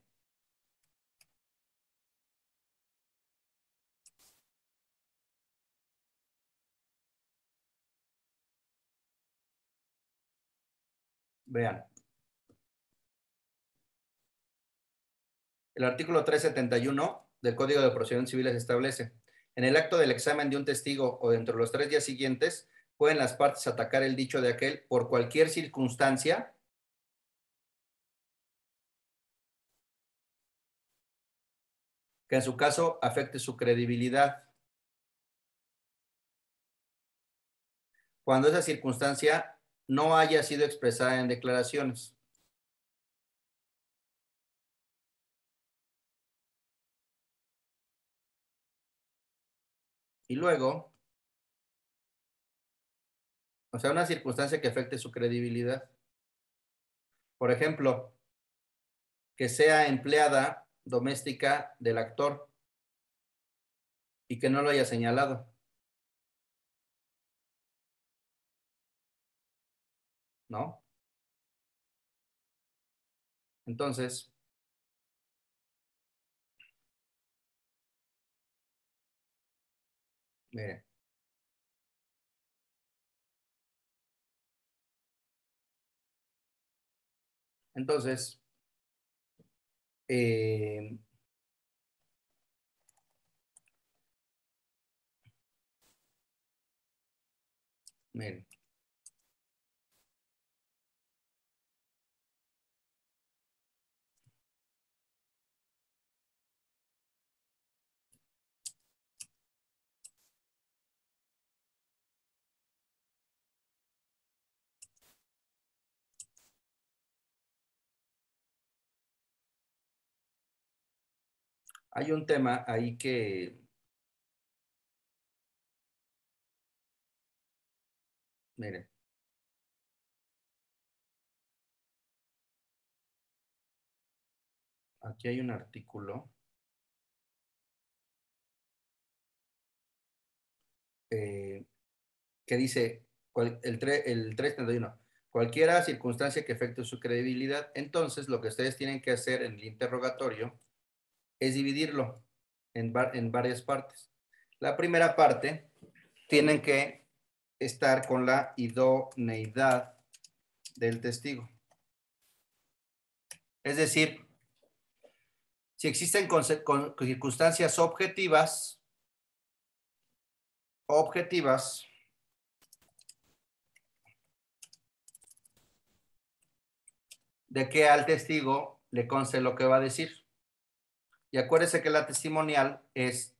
vean. El artículo 371 del Código de Procedimientos Civiles establece: en el acto del examen de un testigo o dentro de los 3 días siguientes, pueden las partes atacar el dicho de aquel por cualquier circunstancia que en su caso afecte su credibilidad, cuando esa circunstancia no haya sido expresada en declaraciones. Y luego, o sea, una circunstancia que afecte su credibilidad. Por ejemplo, que sea empleada doméstica del actor y que no lo haya señalado, ¿no? Entonces, miren, entonces, eh, miren, hay un tema ahí que, miren, aquí hay un artículo que dice el 331, cualquiera circunstancia que afecte su credibilidad. Entonces, lo que ustedes tienen que hacer en el interrogatorio es dividirlo en varias partes. La primera parte, tienen que estar con la idoneidad del testigo. Es decir, si existen circunstancias objetivas, de que al testigo le conste lo que va a decir. Y acuérdese que la testimonial es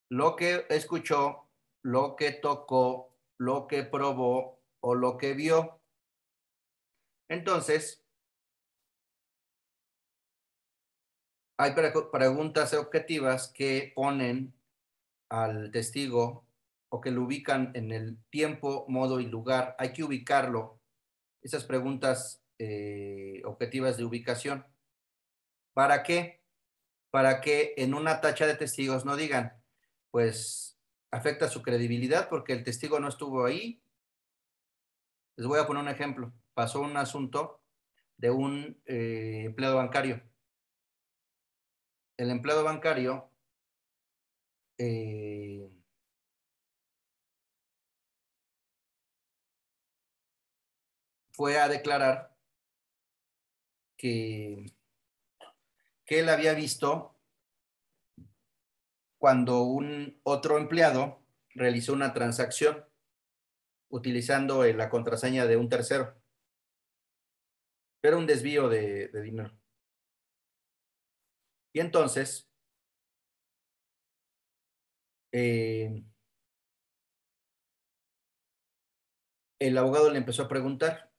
lo que escuchó, lo que tocó, lo que probó o lo que vio. Entonces, hay preguntas objetivas que ponen al testigo o que lo ubican en el tiempo, modo y lugar. Hay que ubicarlo. Esas preguntas objetivas de ubicación. ¿Para qué? Para que en una tacha de testigos no digan, pues afecta su credibilidad porque el testigo no estuvo ahí. Les voy a poner un ejemplo. Pasó un asunto de un empleado bancario. El empleado bancario fue a declarar que él había visto cuando un otro empleado realizó una transacción utilizando la contraseña de un tercero. Era un desvío de dinero. Y entonces, el abogado le empezó a preguntar,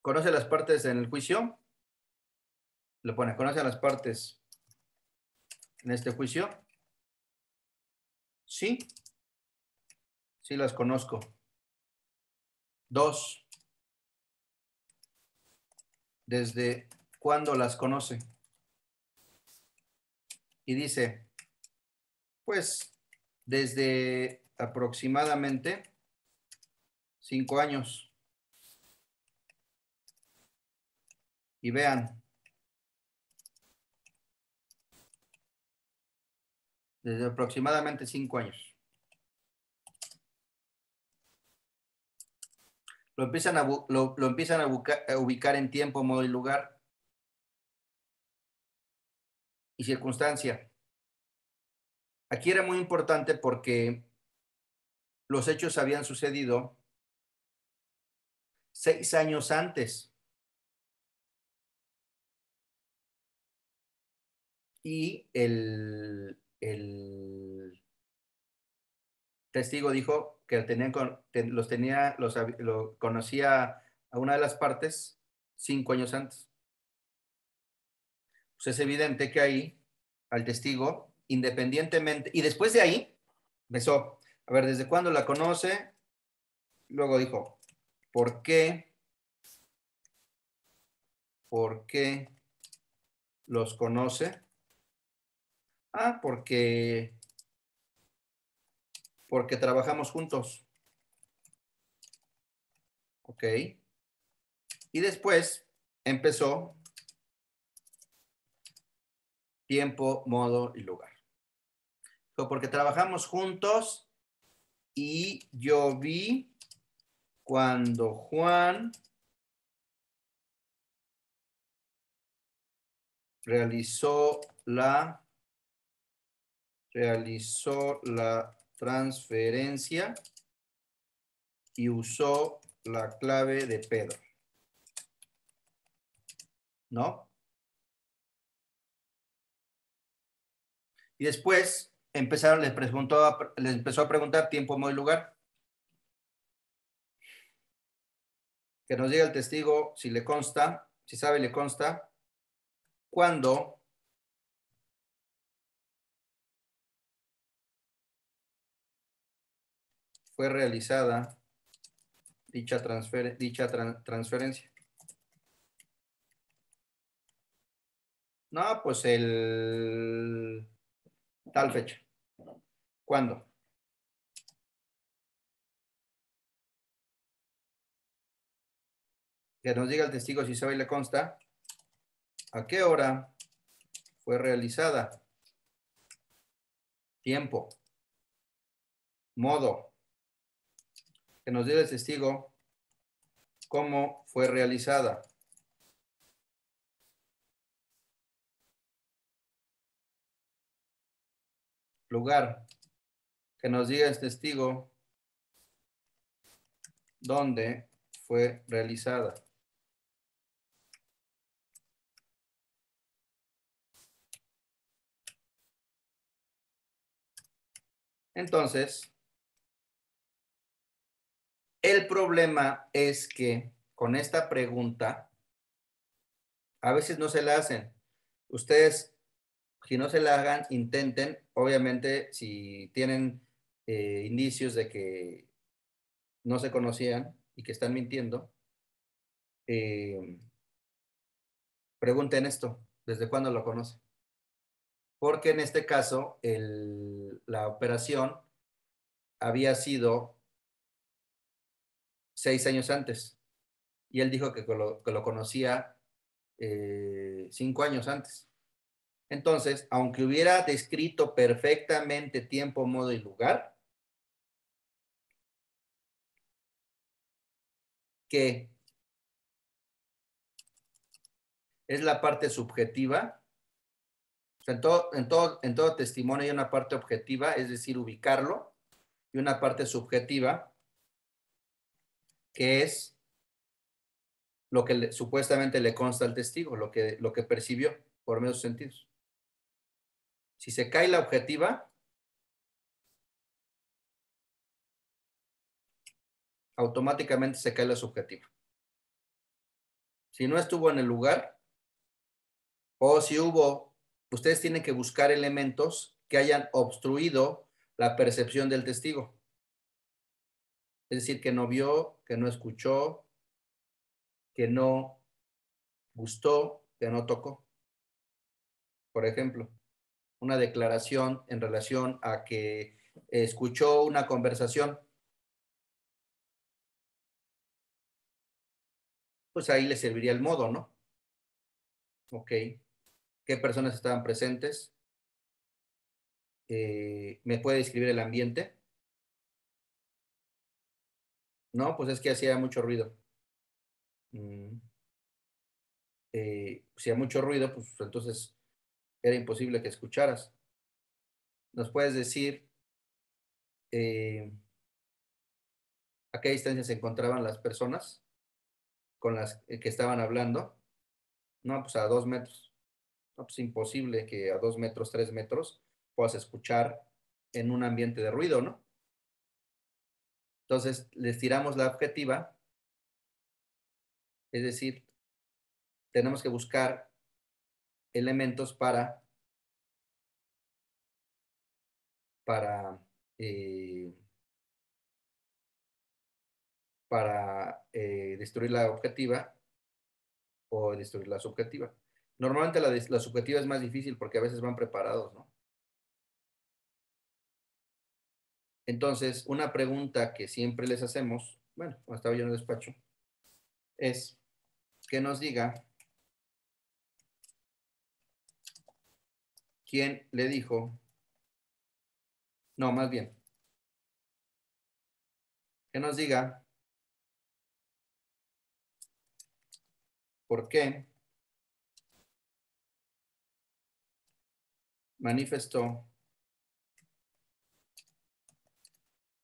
¿conoce las partes en el juicio? Le pone, ¿conoce las partes en este juicio? Sí, sí las conozco. 2, ¿desde cuándo las conoce? Y dice, pues desde aproximadamente 5 años. Y vean, desde aproximadamente 5 años. Lo empiezan a ubicar en tiempo, modo y lugar y circunstancia. Aquí era muy importante porque los hechos habían sucedido 6 años antes. Y el testigo dijo que lo conocía a una de las partes 5 años antes. Pues es evidente que ahí al testigo, independientemente, y después de ahí, empezó, a ver, ¿desde cuándo la conoce? Luego dijo, ¿por qué? ¿Por qué los conoce? Ah, porque trabajamos juntos. Ok. Y después empezó tiempo, modo y lugar. Porque trabajamos juntos y yo vi cuando Juan realizó la transferencia y usó la clave de Pedro. ¿No? Y después les empezó a preguntar tiempo, modo y lugar. Que nos diga el testigo si le consta, si sabe le consta, cuándo fue realizada dicha transferencia. No, pues tal fecha. ¿Cuándo? que nos diga el testigo si sabe y le consta a qué hora fue realizada, tiempo, modo, que nos diga el testigo cómo fue realizada. Lugar, que nos diga el testigo dónde fue realizada. Entonces, el problema es que con esta pregunta a veces no se la hacen. Ustedes, si no se la hagan, intenten, obviamente, si tienen indicios de que no se conocían y que están mintiendo, pregunten esto, ¿desde cuándo lo conocen? Porque en este caso, la operación había sido 6 años antes y él dijo que lo conocía 5 años antes. Entonces, aunque hubiera descrito perfectamente tiempo, modo y lugar, que es la parte subjetiva, o sea, en todo testimonio hay una parte objetiva, es decir, ubicarlo, y una parte subjetiva, que es lo que supuestamente le consta al testigo, lo que percibió por medio de sus sentidos. Si se cae la objetiva, automáticamente se cae la subjetiva. Si no estuvo en el lugar, o si hubo, ustedes tienen que buscar elementos que hayan obstruido la percepción del testigo. Es decir, que no vio, que no escuchó, que no gustó, que no tocó. Por ejemplo, una declaración en relación a que escuchó una conversación, pues ahí le serviría el modo, ¿no? Ok. ¿Qué personas estaban presentes? ¿Me puede describir el ambiente? No, pues es que hacía mucho ruido. Si hay mucho ruido, pues entonces era imposible que escucharas. ¿Nos puedes decir a qué distancia se encontraban las personas con las que estaban hablando? No, pues a 2 metros. No, pues imposible que a 2 metros, 3 metros puedas escuchar en un ambiente de ruido, ¿no? Entonces, les tiramos la objetiva, es decir, tenemos que buscar elementos para, eh, destruir la objetiva o destruir la subjetiva. Normalmente la subjetiva es más difícil porque a veces van preparados, ¿no? Entonces, una pregunta que siempre les hacemos, bueno, estaba yo en el despacho, es que nos diga quién le dijo, no, más bien, que nos diga por qué manifestó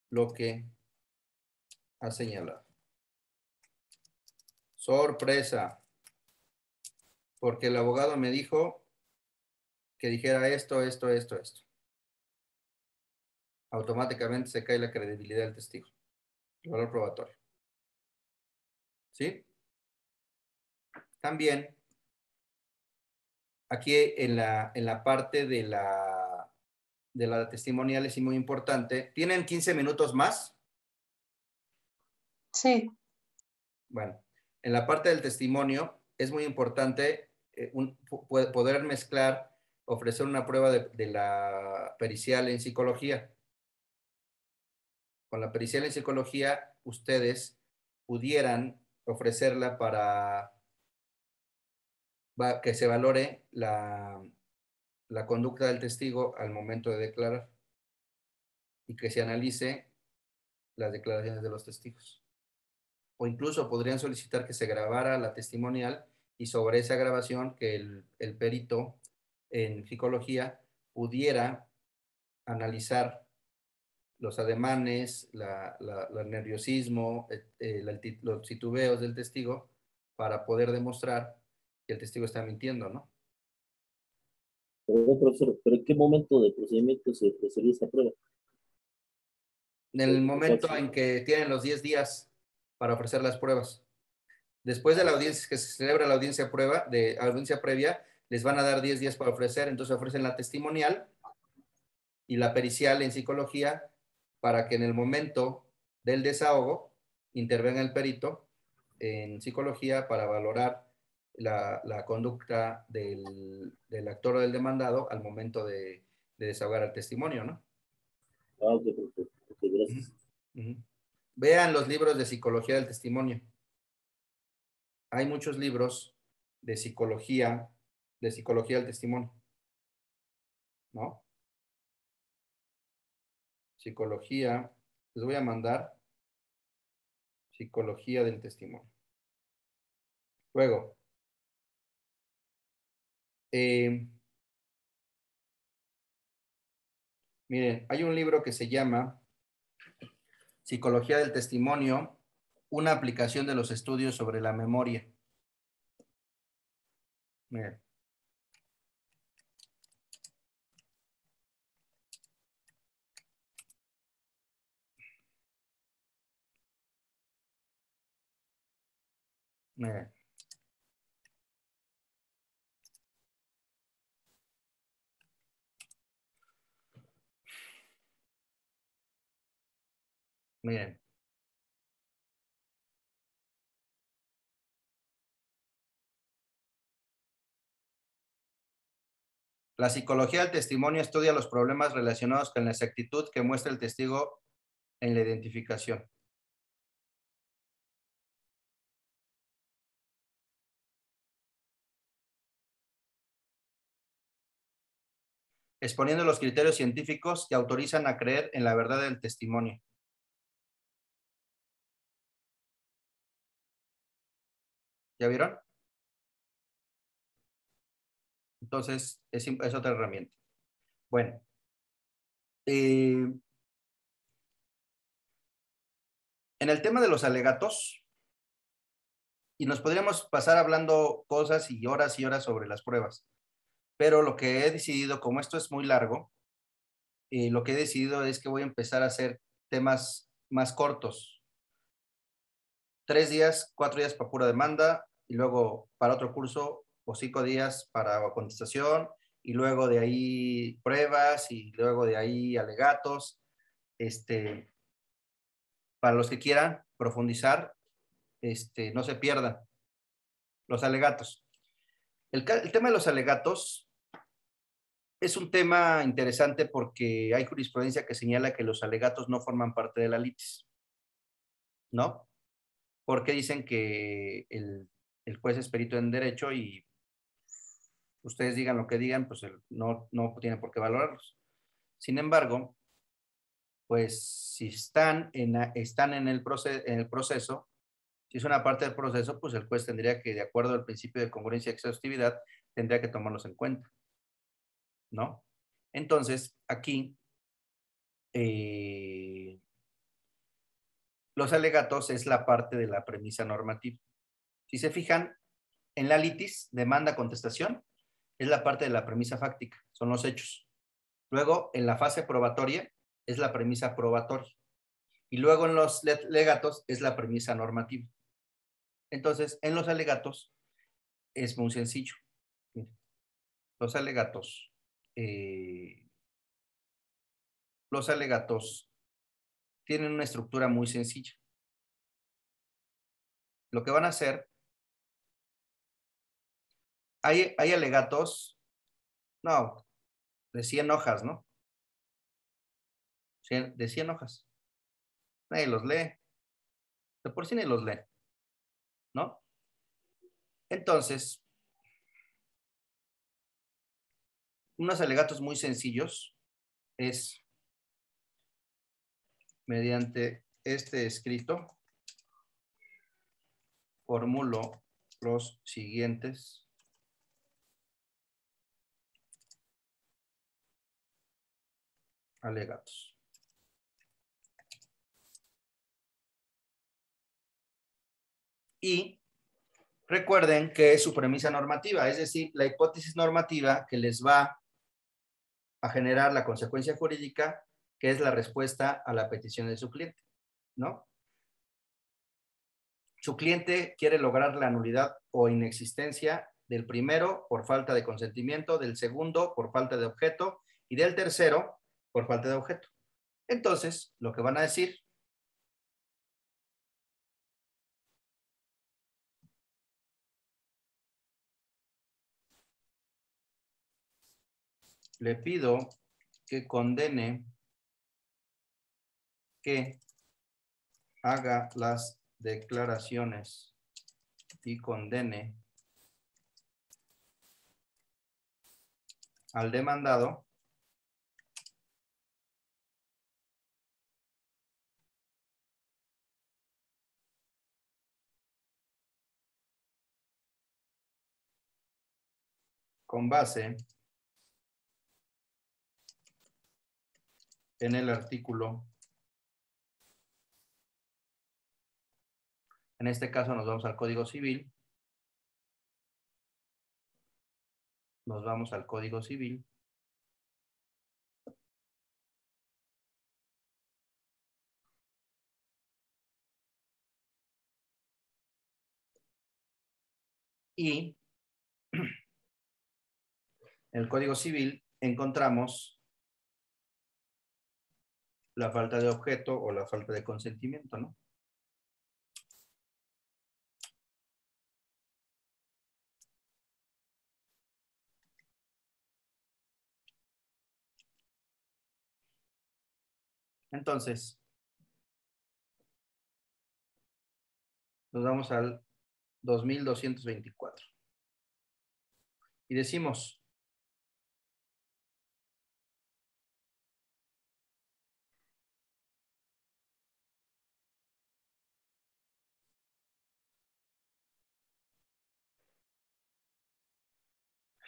lo que ha señalado. Sorpresa, porque el abogado me dijo que dijera esto, esto, esto, esto. Automáticamente se cae la credibilidad del testigo, el valor probatorio. ¿Sí? También, aquí en la parte de la testimonial es muy importante. ¿Tienen 15 minutos más? Sí. Bueno, en la parte del testimonio es muy importante poder mezclar, ofrecer una prueba de la pericial en psicología. Con la pericial en psicología, ustedes pudieran ofrecerla para que se valore la conducta del testigo al momento de declarar y que se analice las declaraciones de los testigos. O incluso podrían solicitar que se grabara la testimonial y sobre esa grabación que el perito en psicología pudiera analizar los ademanes, el nerviosismo, los titubeos del testigo para poder demostrar que el testigo está mintiendo, ¿no? Perdón, profesor, pero ¿en qué momento del procedimiento se ofrecería esa prueba? En el momento en que tienen los 10 días para ofrecer las pruebas. Después de la audiencia, que se celebra la audiencia audiencia previa, les van a dar 10 días para ofrecer, entonces ofrecen la testimonial y la pericial en psicología para que en el momento del desahogo intervenga el perito en psicología para valorar la conducta del actor o del demandado al momento de desahogar el testimonio, ¿no? Ah, ok, profesor. Ok, gracias. Uh -huh. Vean los libros de psicología del testimonio. Hay muchos libros de psicología del testimonio, ¿no? Psicología, les voy a mandar psicología del testimonio. Luego, miren, hay un libro que se llama Psicología del testimonio, una aplicación de los estudios sobre la memoria. Miren. Miren. Miren. La psicología del testimonio estudia los problemas relacionados con la exactitud que muestra el testigo en la identificación. Exponiendo los criterios científicos que autorizan a creer en la verdad del testimonio. ¿Ya vieron? Entonces, es otra herramienta. Bueno, en el tema de los alegatos, y nos podríamos pasar hablando cosas y horas sobre las pruebas, pero lo que he decidido, como esto es muy largo, lo que he decidido es que voy a empezar a hacer temas más cortos. 3 días, 4 días para pura demanda, y luego para otro curso, o 5 días para contestación, y luego de ahí pruebas, y luego de ahí alegatos. Para los que quieran profundizar, no se pierdan los alegatos. El tema de los alegatos es un tema interesante porque hay jurisprudencia que señala que los alegatos no forman parte de la litis, ¿no? Porque dicen que el juez es perito en derecho y ustedes digan lo que digan, pues no tiene por qué valorarlos. Sin embargo, pues si están en el proceso, si es una parte del proceso, pues el juez tendría que, de acuerdo al principio de congruencia y exhaustividad, tendría que tomarlos en cuenta, ¿no? Entonces, aquí, los alegatos es la parte de la premisa normativa. Si se fijan, en la litis, demanda, contestación, es la parte de la premisa fáctica, son los hechos. Luego, en la fase probatoria, es la premisa probatoria. Y luego en los legatos es la premisa normativa. Entonces, en los alegatos es muy sencillo. Los alegatos, tienen una estructura muy sencilla. Lo que van a hacer, hay alegatos, no, de 100 hojas, ¿no? De 100 hojas. Nadie los lee. De por sí nadie los lee. ¿no? Entonces, unos alegatos muy sencillos es mediante este escrito formulo los siguientes alegatos. Y recuerden que es su premisa normativa, es decir, la hipótesis normativa que les va a generar la consecuencia jurídica, que es la respuesta a la petición de su cliente, ¿no? Su cliente quiere lograr la nulidad o inexistencia del primero por falta de consentimiento, del segundo por falta de objeto y del tercero por falta de objeto. Entonces, lo que van a decir le pido que condene, que haga las declaraciones y condene al demandado con base en el artículo. En este caso nos vamos al Código Civil. Nos vamos al Código Civil. Y en el Código Civil encontramos la falta de objeto o la falta de consentimiento, ¿no? Entonces, nos vamos al 2224. Y decimos,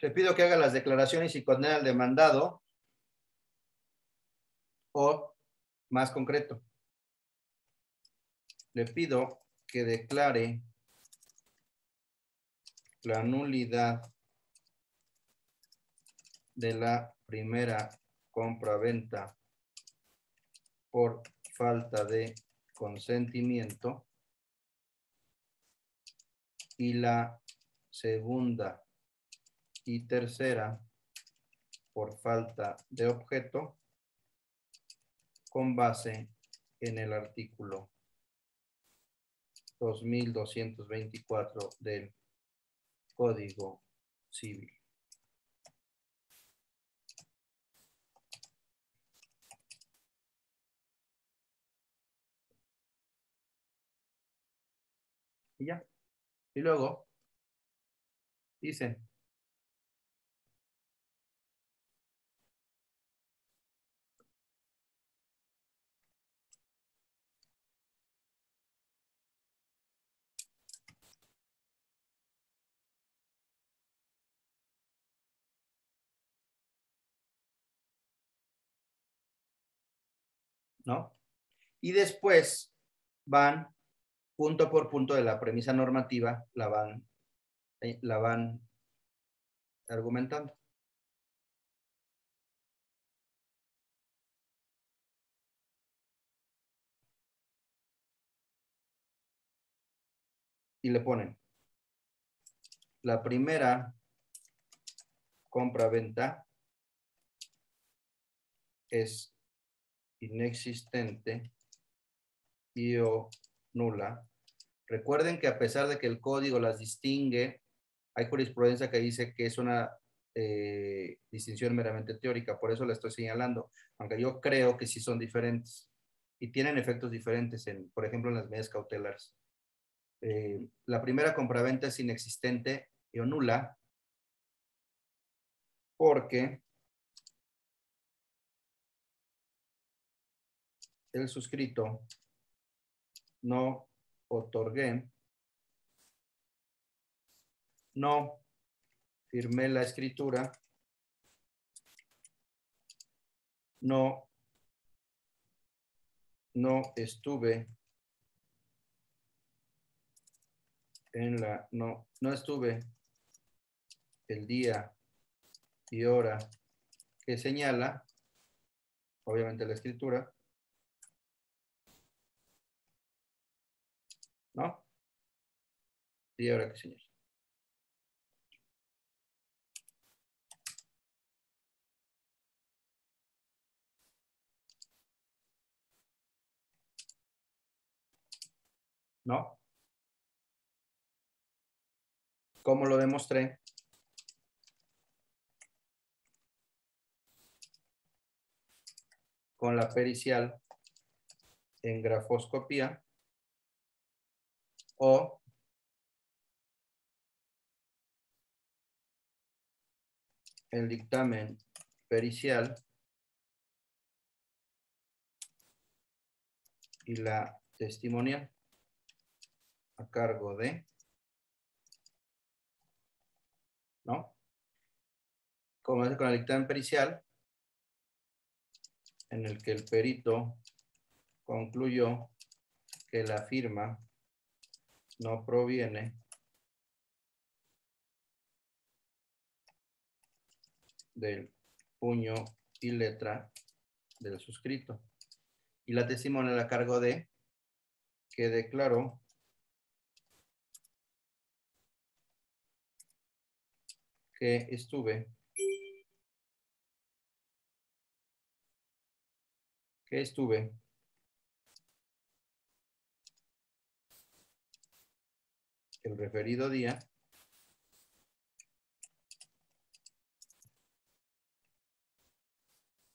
le pido que haga las declaraciones y condene al demandado, o más concreto, le pido que declare la nulidad de la primera compraventa por falta de consentimiento y la segunda y tercera por falta de objeto con base en el artículo 2224 del Código Civil. Y ya. Y luego dicen, ¿no? Y después van punto por punto de la premisa normativa, la van argumentando. Y le ponen, la primera compra-venta es inexistente y o nula. Recuerden que a pesar de que el código las distingue, hay jurisprudencia que dice que es una distinción meramente teórica, por eso la estoy señalando, aunque yo creo que sí son diferentes y tienen efectos diferentes, por ejemplo, en las medidas cautelares. La primera compraventa es inexistente o nula porque el suscrito no otorgué, no firmé la escritura, no estuve no estuve el día y hora que señala, obviamente la escritura, ¿no? Día y hora que señala. ¿No? ¿Cómo lo demostré? Con la pericial en grafoscopía o el dictamen pericial y la testimonial a cargo de, ¿no? Como es con el dictamen pericial, en el que el perito concluyó que la firma no proviene del puño y letra del suscrito. Y la testimonial a cargo de, que declaró que estuve el referido día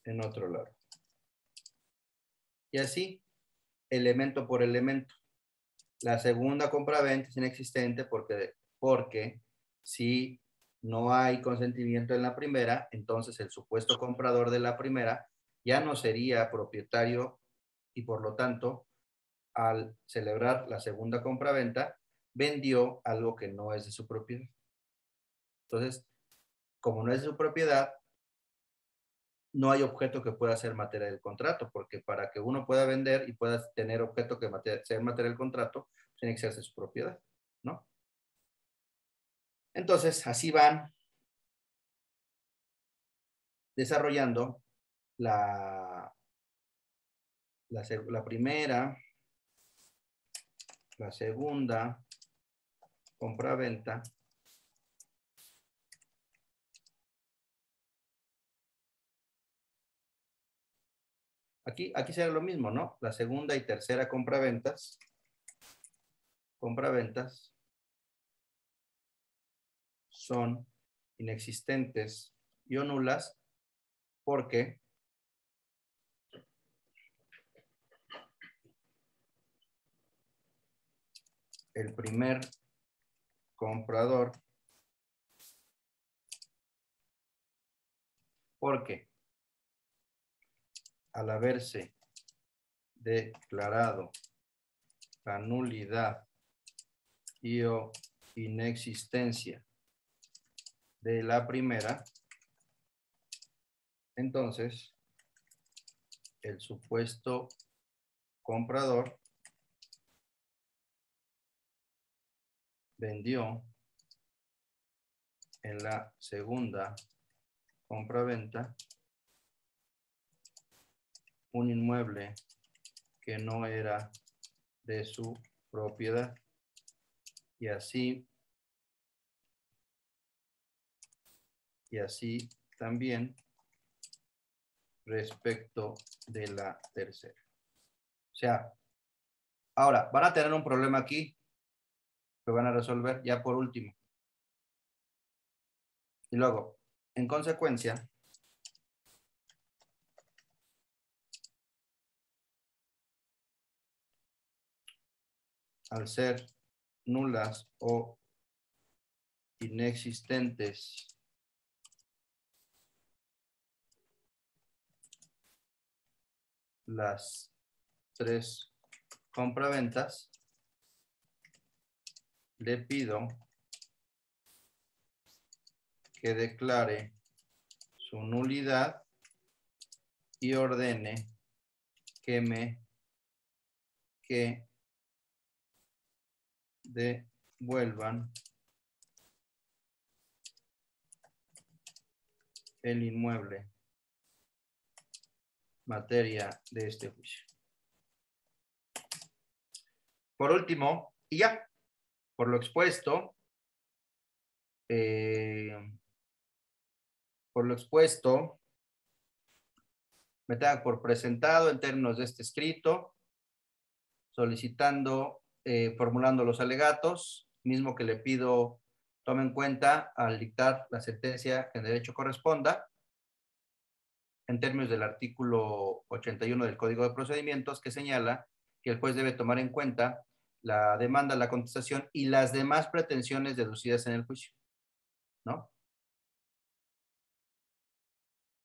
en otro lado. Y así, elemento por elemento. La segunda compraventa es inexistente porque si no hay consentimiento en la primera, entonces el supuesto comprador de la primera ya no sería propietario y por lo tanto, al celebrar la segunda compraventa, vendió algo que no es de su propiedad. Entonces, como no es de su propiedad, no hay objeto que pueda ser materia del contrato, porque para que uno pueda vender y pueda tener objeto que sea materia del contrato, tiene que ser de su propiedad, ¿no? Entonces, así van desarrollando la primera, la segunda compraventa, aquí será lo mismo, ¿no? La segunda y tercera compraventas son inexistentes y o nulas porque el primer comprador, porque al haberse declarado la nulidad y o inexistencia de la primera, entonces el supuesto comprador vendió en la segunda compraventa un inmueble que no era de su propiedad y así también respecto de la tercera. O sea, ahora van a tener un problema aquí que van a resolver ya por último. Y luego, en consecuencia, al ser nulas o inexistentes las 3 compraventas, le pido que declare su nulidad y ordene que devuelvan el inmueble materia de este juicio. Por último, y ya, por lo expuesto, me tengo por presentado en términos de este escrito, solicitando, formulando los alegatos, mismo que le pido tome en cuenta al dictar la sentencia que en derecho corresponda, en términos del artículo 81 del Código de Procedimientos, que señala que el juez debe tomar en cuenta la demanda, la contestación y las demás pretensiones deducidas en el juicio, ¿no?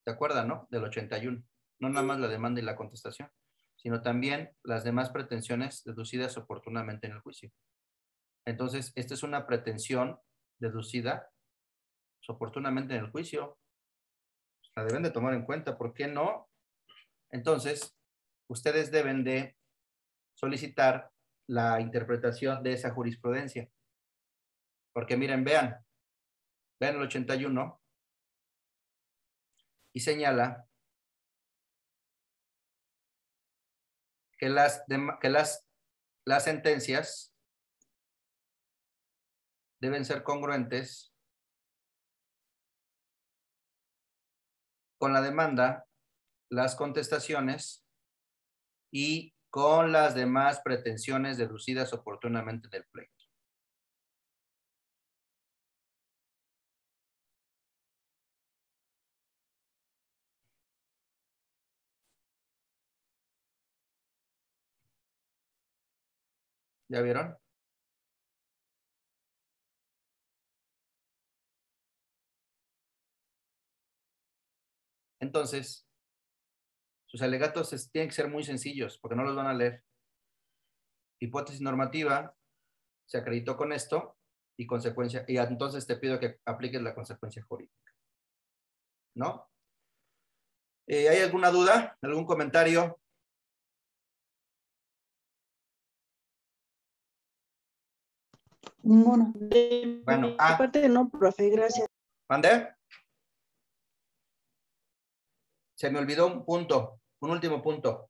¿Se acuerdan, no? Del 81. No nada más la demanda y la contestación, sino también las demás pretensiones deducidas oportunamente en el juicio. Entonces, esta es una pretensión deducida oportunamente en el juicio. La deben de tomar en cuenta. ¿Por qué no? Entonces, ustedes deben de solicitar la interpretación de esa jurisprudencia. Porque miren, vean el 81 y señala que las sentencias deben ser congruentes con la demanda, las contestaciones y con las demás pretensiones deducidas oportunamente del pleito. ¿Ya vieron? Entonces, sus alegatos tienen que ser muy sencillos porque no los van a leer. Hipótesis normativa, se acreditó con esto y consecuencia, y entonces te pido que apliques la consecuencia jurídica. ¿No? ¿Hay alguna duda? ¿Algún comentario? Ninguno. Bueno, Aparte no, profe, gracias. ¿Mande? Se me olvidó un punto, un último punto,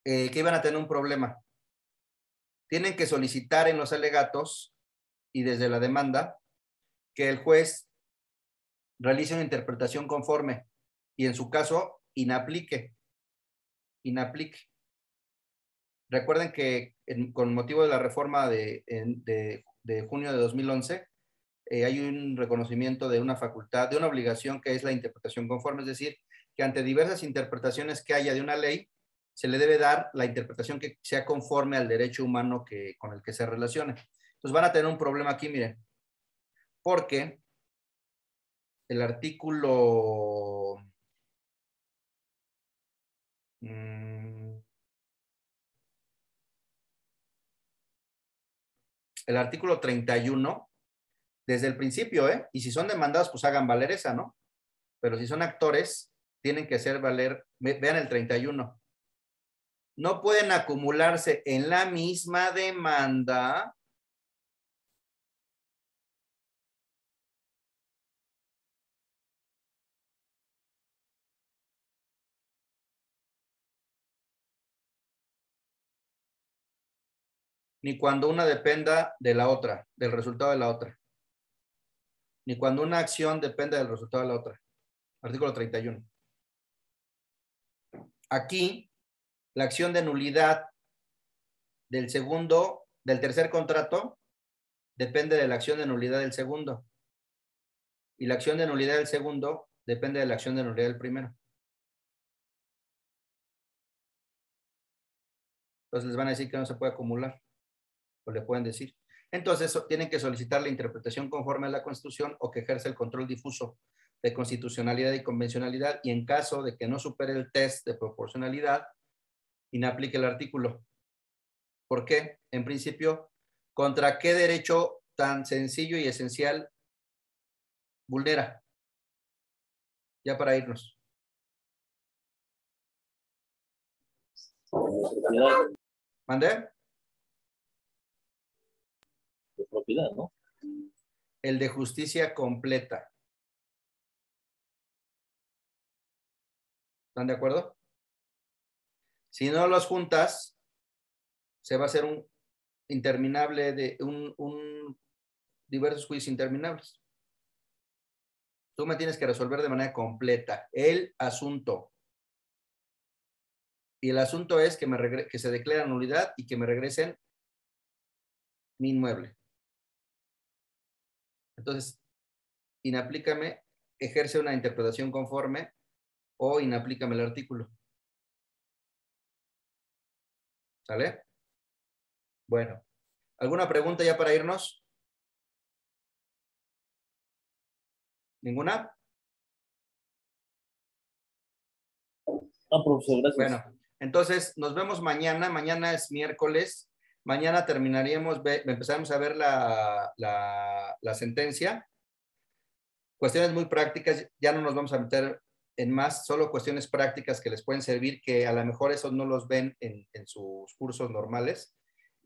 que iban a tener un problema. Tienen que solicitar en los alegatos y desde la demanda que el juez realice una interpretación conforme y en su caso inaplique. Recuerden que con motivo de la reforma de junio de 2011, hay un reconocimiento de una facultad, de una obligación que es la interpretación conforme, es decir, que ante diversas interpretaciones que haya de una ley, se le debe dar la interpretación que sea conforme al derecho humano con el que se relacione. Entonces van a tener un problema aquí, miren, porque el artículo... el artículo 31, desde el principio, y si son demandados, pues hagan valer esa, ¿no? Pero si son actores, tienen que hacer valer, vean el 31. No pueden acumularse en la misma demanda ni cuando una dependa de la otra, del resultado de la otra. Ni cuando una acción depende del resultado de la otra. Artículo 31. Aquí, la acción de nulidad del tercer contrato, depende de la acción de nulidad del segundo. Y la acción de nulidad del segundo depende de la acción de nulidad del primero. Entonces les van a decir que no se puede acumular. O le pueden decir. Entonces tienen que solicitar la interpretación conforme a la Constitución o que ejerce el control difuso de constitucionalidad y convencionalidad, y en caso de que no supere el test de proporcionalidad, inaplique el artículo. ¿Por qué? En principio, ¿contra qué derecho tan sencillo y esencial vulnera? Ya para irnos. ¿Mandé? De propiedad, ¿no? El de justicia completa. ¿Están de acuerdo? Si no los juntas, se va a hacer un interminable de diversos juicios interminables. Tú me tienes que resolver de manera completa el asunto. Y el asunto es que se declare nulidad y que me regresen mi inmueble. Entonces, inaplícame, ejerce una interpretación conforme o inaplícame el artículo. ¿Sale? Bueno, ¿alguna pregunta ya para irnos? ¿Ninguna? No, profesor, gracias. Bueno, entonces nos vemos mañana. Mañana es miércoles. Mañana empezaremos a ver la sentencia. Cuestiones muy prácticas, ya no nos vamos a meter en más, solo cuestiones prácticas que les pueden servir, que a lo mejor esos no los ven en sus cursos normales.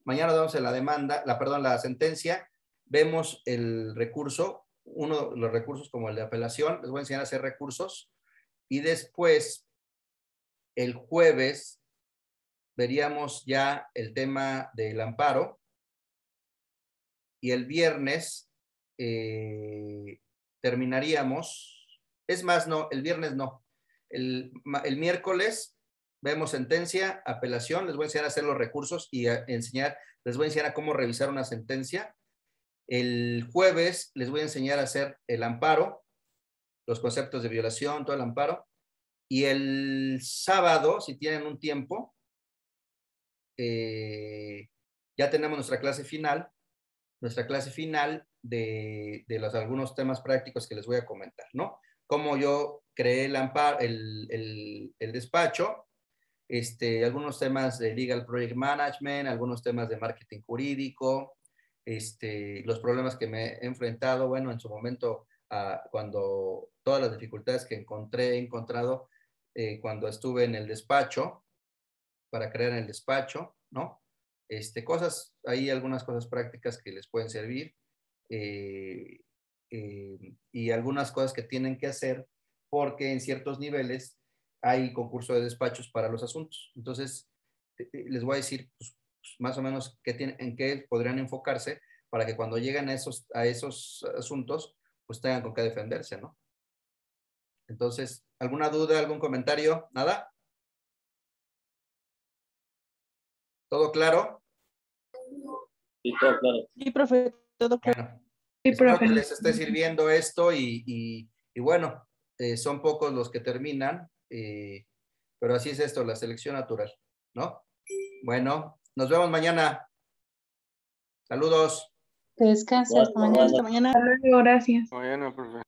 Mañana vamos a la demanda, la sentencia, vemos el recurso, uno de los recursos como el de apelación, les voy a enseñar a hacer recursos, y después, el jueves, veríamos ya el tema del amparo, y el viernes terminaríamos, es más, no, el viernes no, el miércoles vemos sentencia, apelación, les voy a enseñar a hacer los recursos y les voy a enseñar a cómo revisar una sentencia. El jueves les voy a enseñar a hacer el amparo, los conceptos de violación, todo el amparo. Y el sábado, si tienen un tiempo, ya tenemos nuestra clase final de algunos temas prácticos que les voy a comentar, ¿no? Cómo yo creé el amparo, el despacho, algunos temas de Legal Project Management, algunos temas de marketing jurídico, los problemas que me he enfrentado, bueno, en su momento, cuando todas las dificultades que he encontrado cuando estuve en el despacho, para crear el despacho, ¿no? Hay algunas cosas prácticas que les pueden servir y algunas cosas que tienen que hacer porque en ciertos niveles hay concurso de despachos para los asuntos. Entonces, les voy a decir pues, más o menos en qué podrían enfocarse para que cuando lleguen a esos asuntos, pues tengan con qué defenderse, ¿no? Entonces, ¿alguna duda, algún comentario? ¿Nada? ¿Todo claro? Sí, todo claro. Sí, profe, todo claro. Bueno, espero que les esté sirviendo esto y bueno, son pocos los que terminan, pero así es esto, la selección natural, ¿no? Bueno, nos vemos mañana. Saludos. Que descanse, hasta mañana. Hasta mañana. Hasta luego, gracias. Bueno, profe.